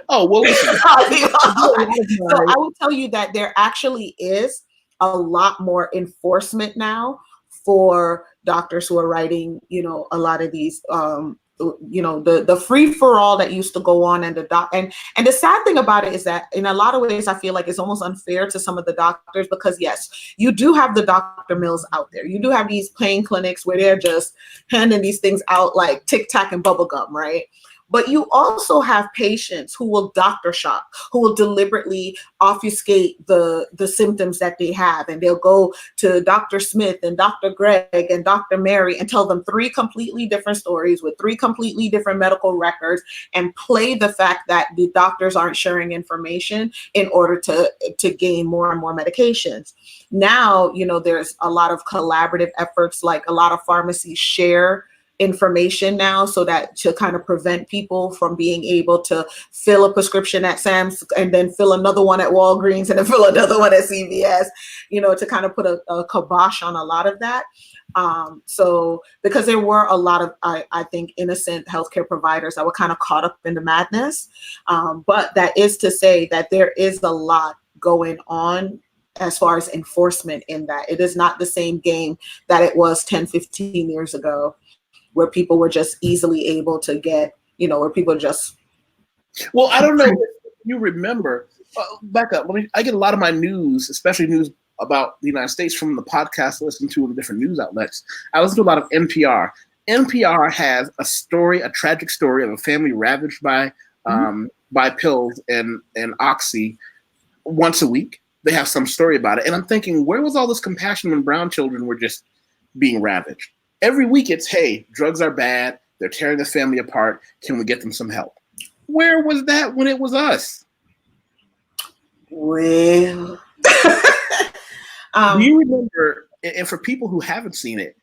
Oh, well, listen. So I will tell you that there actually is a lot more enforcement now for doctors who are writing, a lot of these, the free for all that used to go on, and the sad thing about it is that in a lot of ways I feel like it's almost unfair to some of the doctors, because yes, you do have the Dr. Mills out there. You do have these pain clinics where they're just handing these things out like Tic Tac and bubble gum, right? But you also have patients who will doctor shop, who will deliberately obfuscate the symptoms that they have. And they'll go to Dr. Smith and Dr. Greg and Dr. Mary and tell them 3 completely different stories with 3 completely different medical records, and play the fact that the doctors aren't sharing information in order to gain more and more medications. Now, there's a lot of collaborative efforts, like a lot of pharmacies share information now, so that to kind of prevent people from being able to fill a prescription at Sam's and then fill another one at Walgreens and then fill another one at CVS, to kind of put a kibosh on a lot of that. So because there were a lot of, I think, innocent healthcare providers that were kind of caught up in the madness. But that is to say that there is a lot going on as far as enforcement in that. It is not the same game that it was 10, 15 years ago, where people were just easily able to get, where people just. Well, I don't know if you remember, back up. I get a lot of my news, especially news about the United States, from the podcast I listen to in the different news outlets. I listen to a lot of NPR. NPR has a tragic story of a family ravaged by pills and oxy once a week. They have some story about it. And I'm thinking, where was all this compassion when brown children were just being ravaged? Every week it's, hey, drugs are bad. They're tearing the family apart. Can we get them some help? Where was that when it was us? Well, do you remember, and for people who haven't seen it,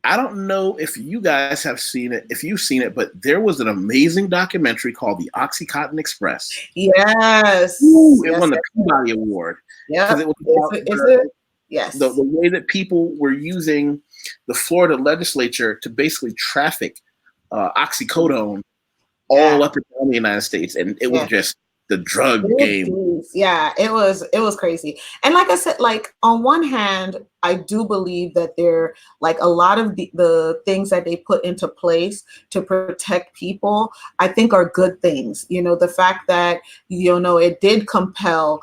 I don't know if you guys have seen it, if you've seen it, but there was an amazing documentary called The Oxycontin Express. Yes. Ooh, it won the Peabody Award. Yeah. It was Yes. The way that people were using the Florida legislature to basically traffic oxycodone all up and down the United States. And it was just the drug game. Yeah, it was crazy. And like I said, like on one hand, I do believe that there, like a lot of the things that they put into place to protect people, I think are good things. The fact that, it did compel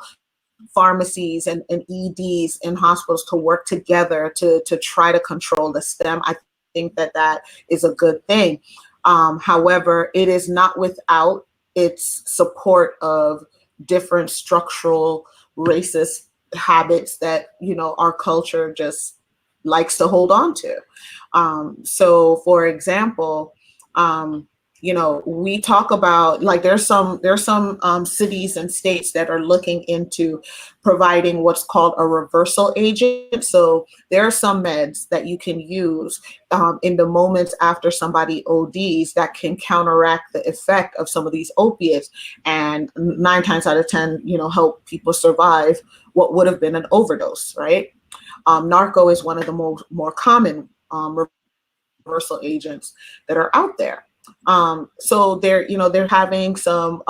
pharmacies and EDs in hospitals to work together to try to control the stem. I think that is a good thing. However, it is not without its support of different structural racist habits that, our culture just likes to hold on to. So for example, we talk about, like, there's some cities and states that are looking into providing what's called a reversal agent. So there are some meds that you can use in the moments after somebody ODs that can counteract the effect of some of these opiates, and 9 times out of 10, help people survive what would have been an overdose, right? Narco is one of the more common reversal agents that are out there. So they're having some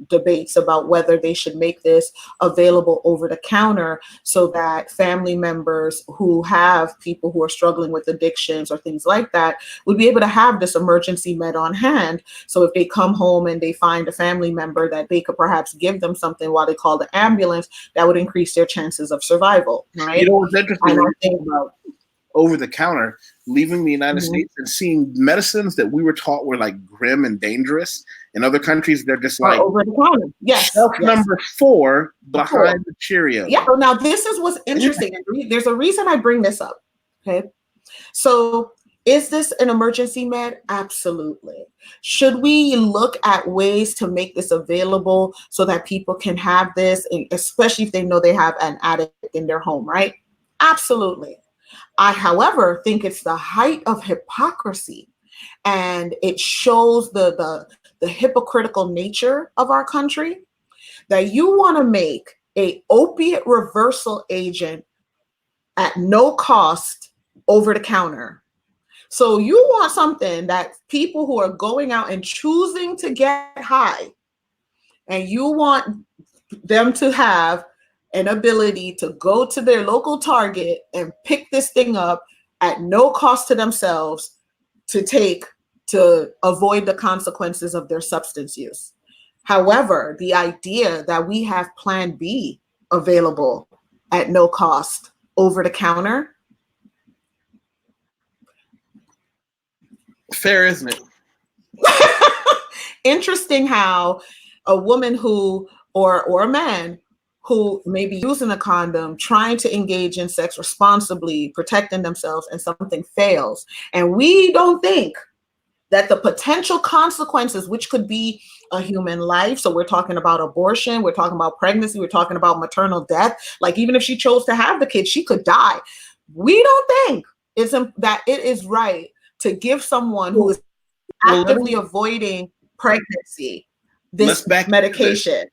debates about whether they should make this available over the counter, so that family members who have people who are struggling with addictions or things like that would be able to have this emergency med on hand. So if they come home and they find a family member, that they could perhaps give them something while they call the ambulance, that would increase their chances of survival, right? What's interesting about over the counter, leaving the United States and seeing medicines that we were taught were like grim and dangerous. In other countries, they're just like over the counter. Yes. Shelf number 4 behind the Cheerios. Yeah. So now this is what's interesting. There's a reason I bring this up. Okay. So is this an emergency med? Absolutely. Should we look at ways to make this available so that people can have this, especially if they know they have an addict in their home, right? Absolutely. I, however, think it's the height of hypocrisy, and it shows the hypocritical nature of our country, that you want to make a opiate reversal agent at no cost over the counter. So you want something that people who are going out and choosing to get high, and you want them to have an ability to go to their local Target and pick this thing up at no cost to themselves to avoid the consequences of their substance use. However, the idea that we have Plan B available at no cost over the counter. Fair, isn't it? interesting how a woman who, or a man who may be using a condom, trying to engage in sex responsibly, protecting themselves, and something fails. And we don't think that the potential consequences, which could be a human life. So we're talking about abortion, we're talking about pregnancy, we're talking about maternal death. Like even if she chose to have the kid, she could die. We don't think that it is right to give someone who is actively avoiding pregnancy this medication.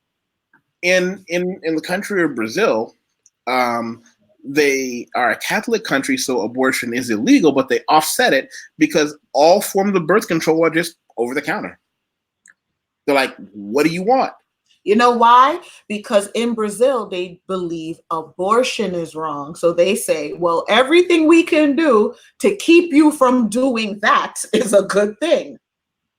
In the country of Brazil, they are a Catholic country, so abortion is illegal, but they offset it because all forms of birth control are just over the counter. They're like, what do you want? You know why? Because in Brazil, they believe abortion is wrong. So they say, well, everything we can do to keep you from doing that is a good thing.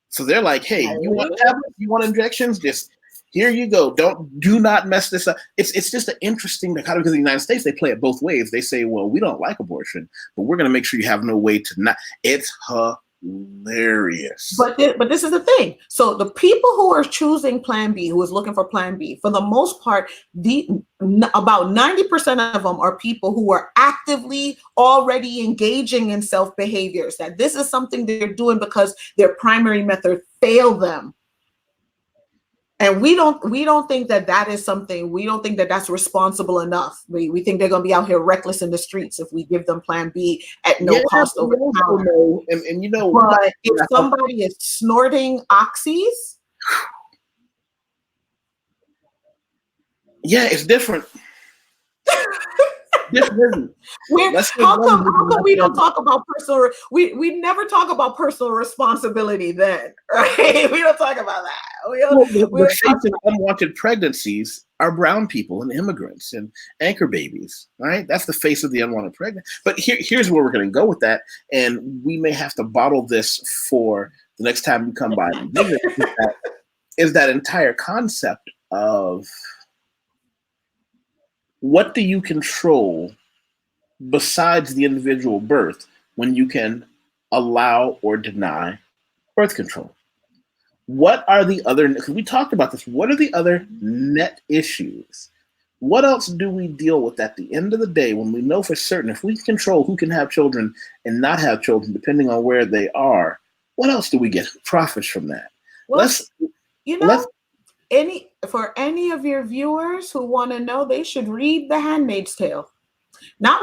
So they're like, hey, you want tablets? You want injections? Just here you go. Do not mess this up. It's just an interesting dichotomy because in the United States, they play it both ways. They say, well, we don't like abortion, but we're going to make sure you have no way to not. It's hilarious. But this is the thing. So the people who are choosing Plan B, who is looking for Plan B, for the most part, about 90% of them are people who are actively already engaging in self behaviors. That this is something they're doing because their primary method failed them. And we don't think that is something. We don't think that that's responsible enough. We think they're going to be out here reckless in the streets if we give them Plan B at no cost over the counter. And you know, but if somebody is snorting oxys, yeah, it's different. How come we don't talk about personal? We never talk about personal responsibility then, right? We don't talk about that. The face of unwanted pregnancies are brown people and immigrants and anchor babies, right? That's the face of the unwanted pregnant. But here's where we're going to go with that, and we may have to bottle this for the next time you come by and visit. Is that entire concept of what do you control besides the individual birth when you can allow or deny birth control? What are the other, because we talked about this, what are the other net issues? What else do we deal with at the end of the day when we know for certain if we control who can have children and not have children, depending on where they are, what else do we get profits from that? Well, for any of your viewers who want to know, they should read The Handmaid's Tale. Not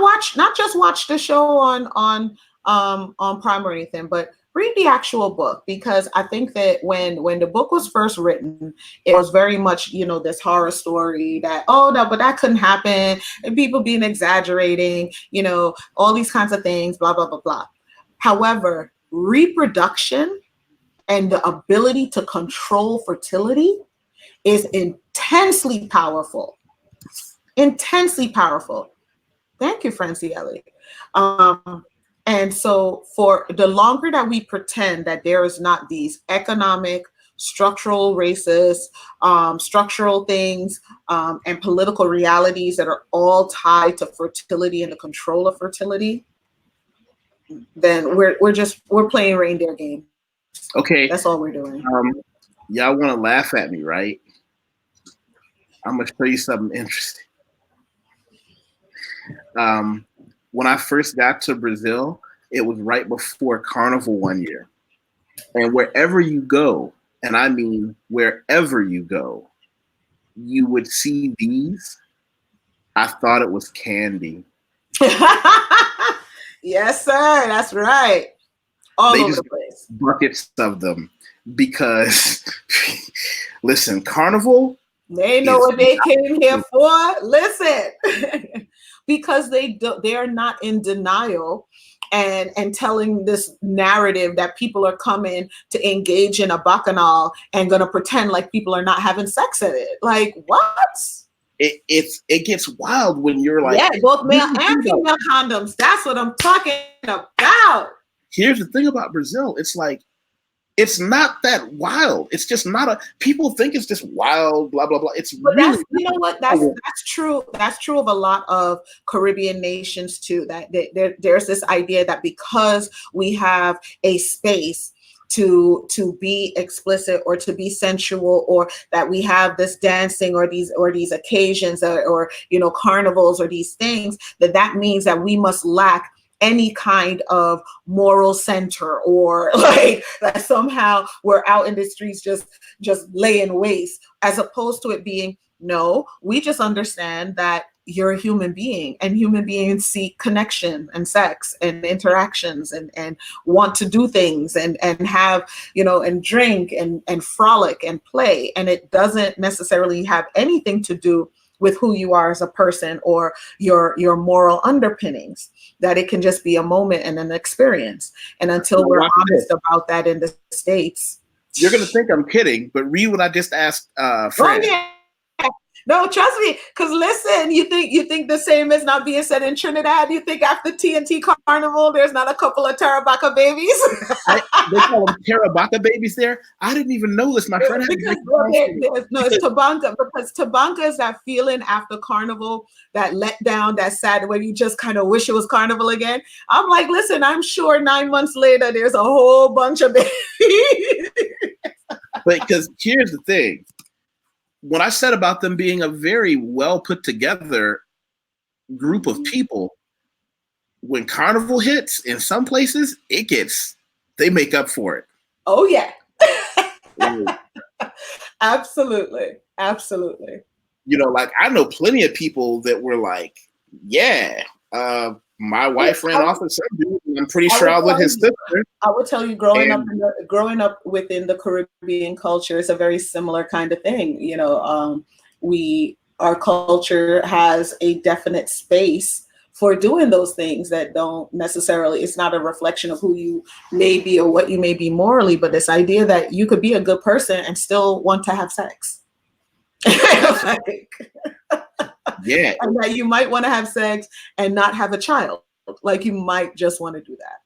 just watch the show on Prime or anything, but read the actual book, because I think that when the book was first written, it was very much, this horror story that, oh no, but that couldn't happen, and people being exaggerating, all these kinds of things, blah, blah, blah, blah. However, reproduction and the ability to control fertility is intensely powerful. Intensely powerful. Thank you, Francie Ellie. And so for the longer that we pretend that there is not these economic, structural racist, structural things, and political realities that are all tied to fertility and the control of fertility, then we're playing reindeer games. Okay. That's all we're doing. Y'all want to laugh at me, right? I'm going to show you something interesting. When I first got to Brazil, it was right before Carnival one year. And wherever you go, and I mean wherever you go, you would see these. I thought it was candy. Yes, sir. That's right. All over the place. Buckets of them. Because, listen, Carnival. They know what they came here for. Listen. Because they are not in denial and telling this narrative that people are coming to engage in a bacchanal and gonna pretend like people are not having sex at it. Like, what? It gets wild when you're like, yeah, both male and female condoms. That's what I'm talking about. Here's the thing about Brazil. It's like, it's not that wild. It's just not people think it's just wild, blah, blah, blah. It's really, you know what? That's true. That's true of a lot of Caribbean nations too, that there's this idea that because we have a space to be explicit or to be sensual, or that we have this dancing or these occasions or carnivals or these things, that means that we must lack any kind of moral center, or like that somehow we're out in the streets just laying waste, as opposed to it being, no, we just understand that you're a human being, and human beings seek connection and sex and interactions and want to do things and have, and drink and frolic and play. And it doesn't necessarily have anything to do with who you are as a person or your moral underpinnings, that it can just be a moment and an experience. And until we're honest about that in the States. You're going to think I'm kidding, but read what I just asked Fred. Oh, yeah. No, trust me, because listen, you think the same is not being said in Trinidad? You think after TNT Carnival, there's not a couple of Tarabaka babies? They call them Tarabaka babies there? I didn't even know this. My friend it's Tabanka, because Tabanka is that feeling after Carnival, that letdown, that sad, where you just kind of wish it was Carnival again. I'm like, listen, I'm sure 9 months later, there's a whole bunch of babies. But because here's the thing. When I said about them being a very well put together group of people, when Carnival hits in some places, they make up for it. Oh yeah. Absolutely. Absolutely. Like I know plenty of people that were like, yeah, my wife ran off with some dude, and I'm pretty sure I was his sister. I would tell you, growing up within the Caribbean culture is a very similar kind of thing. Our culture has a definite space for doing those things that don't necessarily, it's not a reflection of who you may be or what you may be morally, but this idea that you could be a good person and still want to have sex. Yeah. And that you might want to have sex and not have a child. Like you might just want to do that.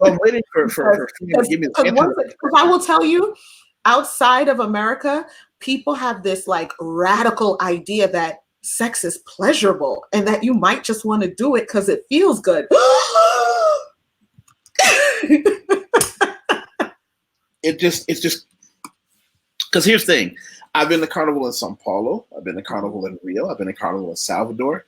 I'm waiting for to give me the answer. Because I will tell you, outside of America, people have this like radical idea that sex is pleasurable and that you might just want to do it because it feels good. It's just because here's the thing. I've been to Carnival in Sao Paulo. I've been to Carnival in Rio. I've been to Carnival in Salvador.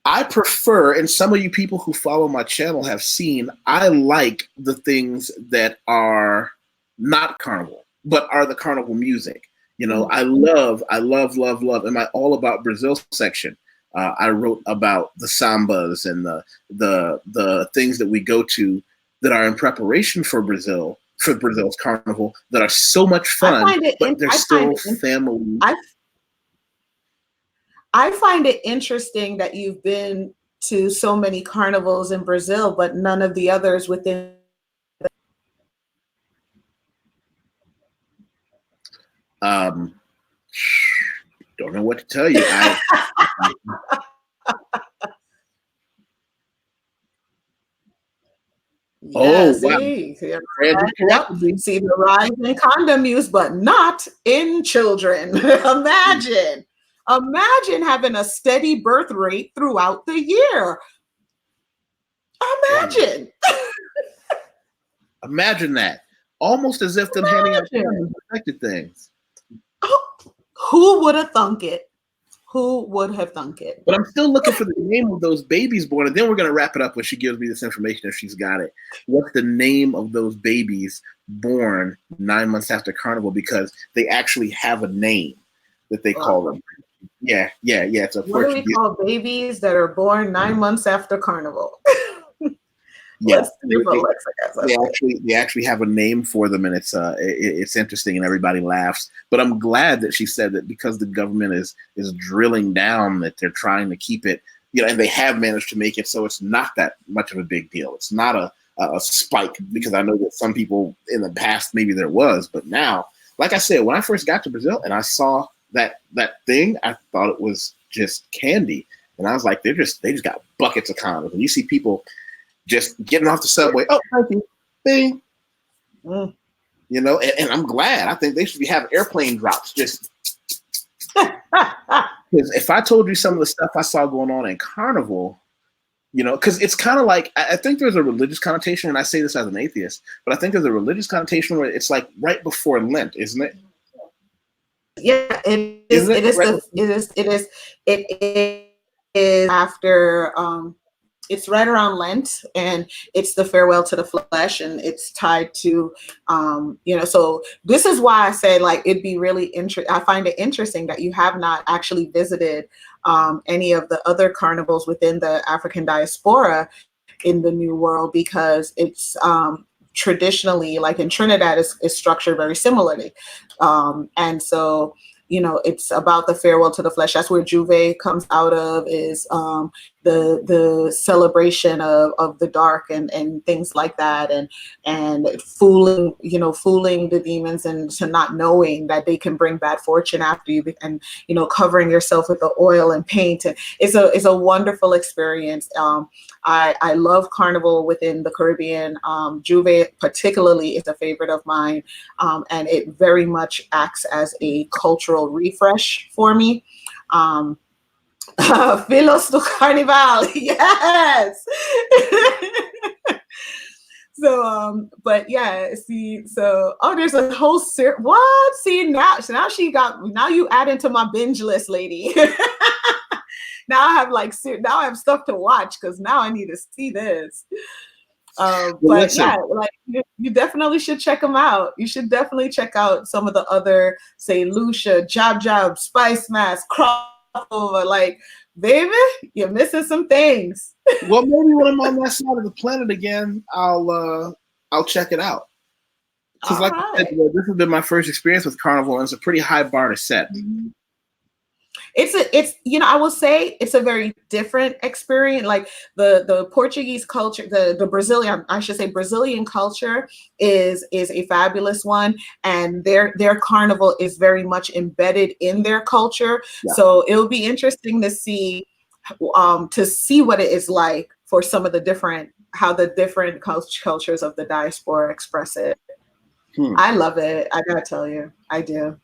I prefer, and some of you people who follow my channel have seen, I like the things that are not Carnival, but are the Carnival music. I love in my All About Brazil section. I wrote about the sambas and the things that we go to that are in preparation for Brazil's Carnival that are so much fun, but they're still family. I find it interesting that you've been to so many carnivals in Brazil, but none of the others within. Don't know what to tell you. Yeah, see the rise in condom use, but not in children. Imagine having a steady birth rate throughout the year. Imagine that. Almost as if them handing out protected things. Who would have thunk it? Who would have thunk it? But I'm still looking for the name of those babies born, and then we're going to wrap it up when she gives me this information if she's got it. What's the name of those babies born 9 months after Carnival? Because they actually have a name that they call them. Yeah. It's a what Portuguese. Do we call babies that are born 9 months after Carnival? Yes, they actually have a name for them, and it's interesting, and everybody laughs. But I'm glad that she said that because the government is drilling down that they're trying to keep it, and they have managed to make it so it's not that much of a big deal. It's not a spike, because I know that some people in the past maybe there was, but now, like I said, when I first got to Brazil and I saw that thing, I thought it was just candy, and I was like, they just got buckets of condoms, and you see people just getting off the subway. Oh, thank you. Bing. And I'm glad. I think they should be having airplane drops. Just because if I told you some of the stuff I saw going on in Carnival, You know, because it's kind of like, I think there's a religious connotation, and I say this as an atheist, but I think there's a religious connotation where it's like right before Lent, isn't it? Yeah, it is. Isn't it? It is Right. the. It is. It is. It is after. It's right around Lent, and it's the farewell to the flesh, and it's tied to, you know. So this is why I say, like, it'd be really interesting. I find it interesting that you have not actually visited any of the other carnivals within the African diaspora in the New World, because it's traditionally, like in Trinidad, is structured very similarly. And so, you know, it's about the farewell to the flesh. That's where Juve comes out of, is the celebration of the dark and things like that, and fooling the demons, and to not knowing that they can bring bad fortune after you, and you know, covering yourself with the oil and paint. And it's a wonderful experience. I love carnival within the Caribbean. Juve particularly is a favorite of mine, and it very much acts as a cultural refresh for me. Filos do Carnival, yes. So, but yeah, see, so there's a whole what? See, now you add into my binge list, lady. Now I have stuff to watch, because now I need to see this. But listen. yeah, like you definitely should check them out. You should definitely check out some of the other, say, Lucia, Jab, Spice Mask, Crossover. Like, baby, you're missing some things. Well, maybe when I'm on that side of the planet again, I'll check it out. Because like I said, this has been my first experience with carnival, and it's a pretty high bar to set. Mm-hmm. It's you know, I will say it's a very different experience. Like the Portuguese culture, the Brazilian, I should say, Brazilian culture is a fabulous one, and their carnival is very much embedded in their culture. Yeah. So it'll be interesting to see what it is like for some of the different, how the different cultures of the diaspora express it. I love it. I gotta tell you, I do.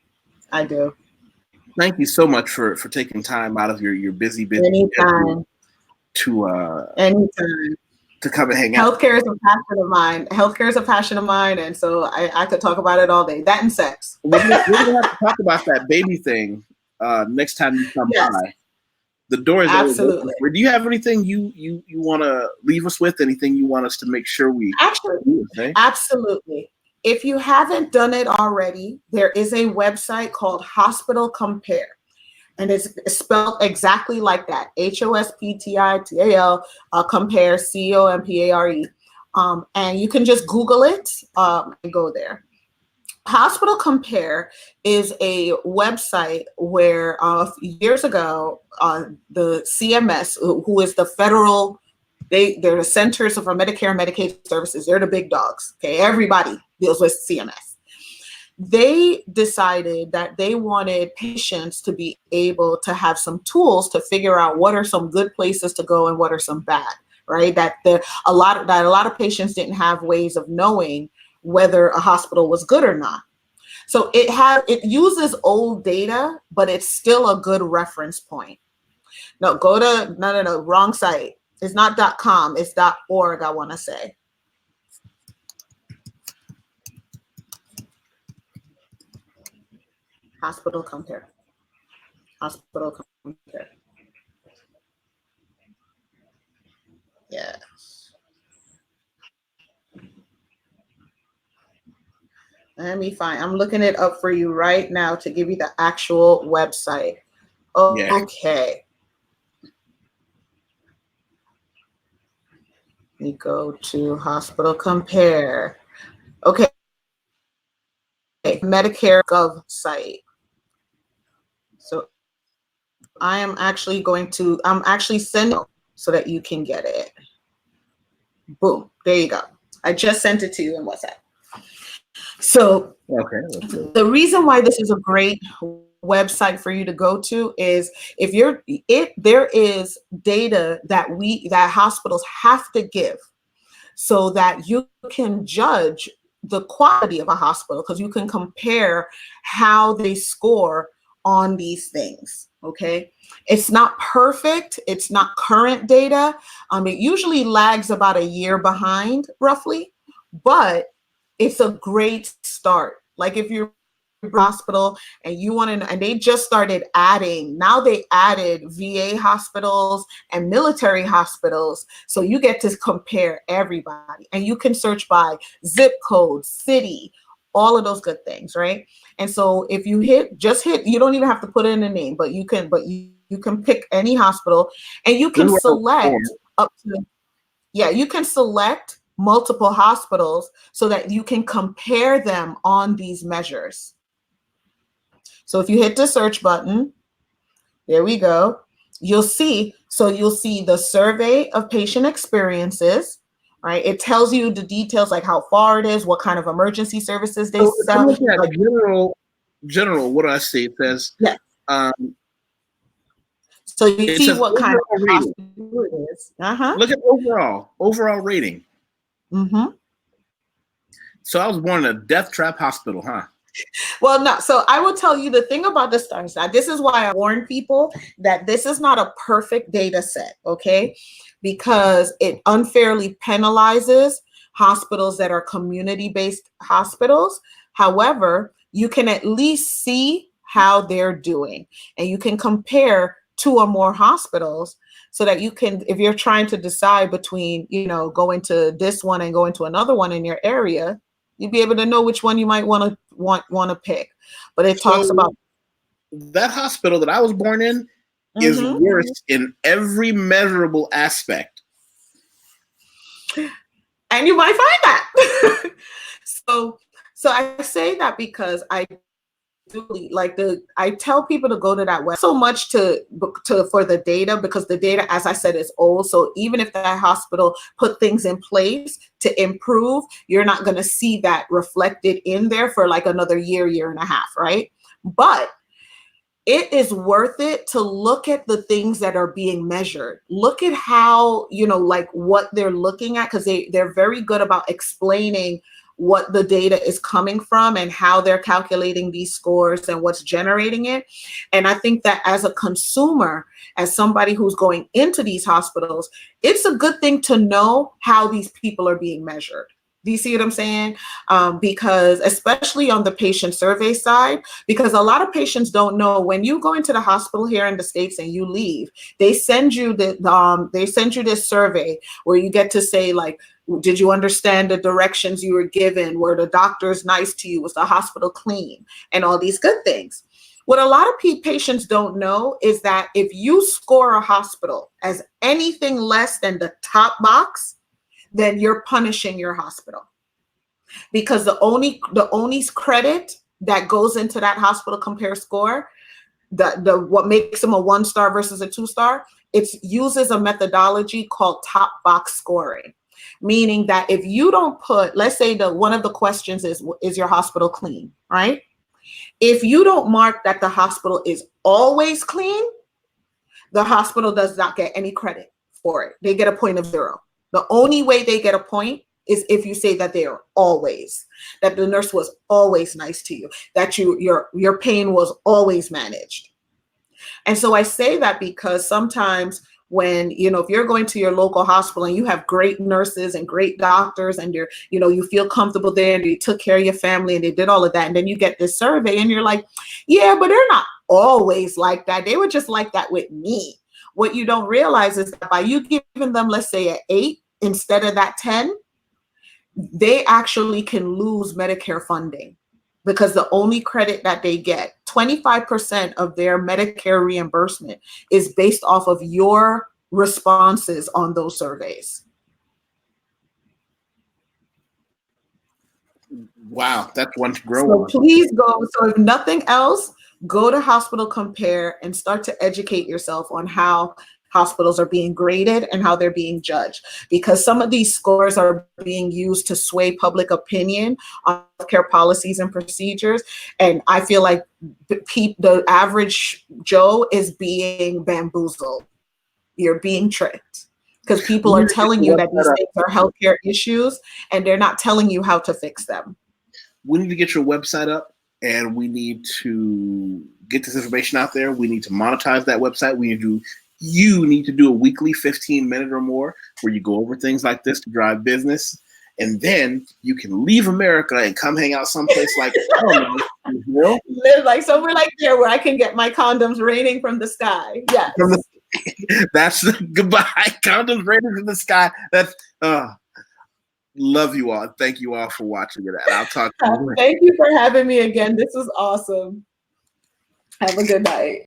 Thank you so much for taking time out of your busy anytime to come and hang out. Healthcare is a passion of mine. And so I could talk about it all day. That and sex. We're gonna have to talk about that baby thing next time you come by. The door is absolutely open. Do you have anything you want to leave us with? Anything you want us to make sure we do? Absolutely. If you haven't done it already, there is a website called Hospital Compare, and it's spelled exactly like that: HOSPTITAL Compare, COMPARE. And you can just Google it and go there. Hospital Compare is a website where years ago, the CMS, who is the federal, they're the Centers for Medicare and Medicaid Services. They're the big dogs. Okay, everybody deals with CMS. They decided that they wanted patients to be able to have some tools to figure out what are some good places to go and what are some bad. Right? That a lot of patients didn't have ways of knowing whether a hospital was good or not. So it uses old data, but it's still a good reference point. No, wrong site. It's not .com, it's .org, I want to say. Hospital Compare. Yes. Let me find. I'm looking it up for you right now to give you the actual website. Okay. Let me go to Hospital Compare. Okay. Medicare Gov site. So I'm actually sending it so that you can get it. Boom. There you go. I just sent it to you in WhatsApp. So the reason why this is a great website for you to go to is there is data that hospitals have to give so that you can judge the quality of a hospital, because you can compare how they score on these things. Okay, it's not perfect. It's not current data. It usually lags about a year behind, roughly, but it's a great start. Like if you're hospital and you want to, and they just started adding, now they added VA hospitals and military hospitals, so you get to compare everybody, and you can search by zip code, city, all of those good things, right? And so if you just hit, you don't even have to put in a name, but you can, you can pick any hospital, and you can select up to, yeah, you can select multiple hospitals so that you can compare them on these measures. So if you hit the search button, there we go, you'll see, so you'll see the survey of patient experiences, right? It tells you the details, like how far it is, what kind of emergency services they sell. Like general, what do I see? It says, yeah. So you see what kind of hospital it is. Look at overall rating. Mm-hmm. So I was born in a death trap hospital, huh? Well, no. So I will tell you the thing about the stars. Now, this is why I warn people that this is not a perfect data set, okay? Because it unfairly penalizes hospitals that are community-based hospitals. However, you can at least see how they're doing, and you can compare 2 or more hospitals so that you can, if you're trying to decide between, you know, going to this one and going to another one in your area, you'd be able to know which one you might want to pick. But it talks about that hospital that I was born in is worse in every measurable aspect. And you might find that. so I say that because I tell people to go to that website so much for the data, because the data, as I said, is old. So even if that hospital put things in place to improve, you're not going to see that reflected in there for like another year and a half, right? But it is worth it to look at the things that are being measured. Look at how, you know, like what they're looking at, because they're very good about explaining what the data is coming from and how they're calculating these scores and what's generating it. And I think that as a consumer, as somebody who's going into these hospitals, it's a good thing to know how these people are being measured. Do you see what I'm saying? Because especially on the patient survey side, because a lot of patients don't know, when you go into the hospital here in the States and you leave, they send you this survey where you get to say, like, did you understand the directions you were given? Were the doctors nice to you? Was the hospital clean? And all these good things. What a lot of patients don't know is that if you score a hospital as anything less than the top box, then you're punishing your hospital, because the only credit that goes into that hospital compare score, the what makes them a 1-star versus a 2-star, it uses a methodology called top box scoring, meaning that if you don't put, let's say one of the questions is your hospital clean, right? If you don't mark that the hospital is always clean, the hospital does not get any credit for it. They get a point of 0. The only way they get a point is if you say that they are always, that the nurse was always nice to you, that your pain was always managed. And so I say that because sometimes when, you know, if you're going to your local hospital and you have great nurses and great doctors and you're, you know, you feel comfortable there and they took care of your family and they did all of that, and then you get this survey and you're like, yeah, but they're not always like that. They were just like that with me. What you don't realize is that by you giving them, let's say, an 8 instead of that 10, they actually can lose Medicare funding, because the only credit that they get, 25% of their Medicare reimbursement, is based off of your responses on those surveys. Wow, that's one to grow on. So please go. So if nothing else, go to Hospital Compare and start to educate yourself on how hospitals are being graded and how they're being judged, because some of these scores are being used to sway public opinion on healthcare policies and procedures. And I feel like the average Joe is being bamboozled. You're being tricked, because people are telling you that these things are healthcare issues and they're not telling you how to fix them. We need to get your website up, and we need to get this information out there. We need to monetize that website. You need to do a weekly 15-minute or more where you go over things like this to drive business. And then you can leave America and come hang out someplace like, I don't know, live like somewhere like there where I can get my condoms raining from the sky. Yes. That's the goodbye. Condoms raining from the sky. That's love you all. Thank you all for watching it. And I'll talk to you later. Thank you for having me again. This was awesome. Have a good night.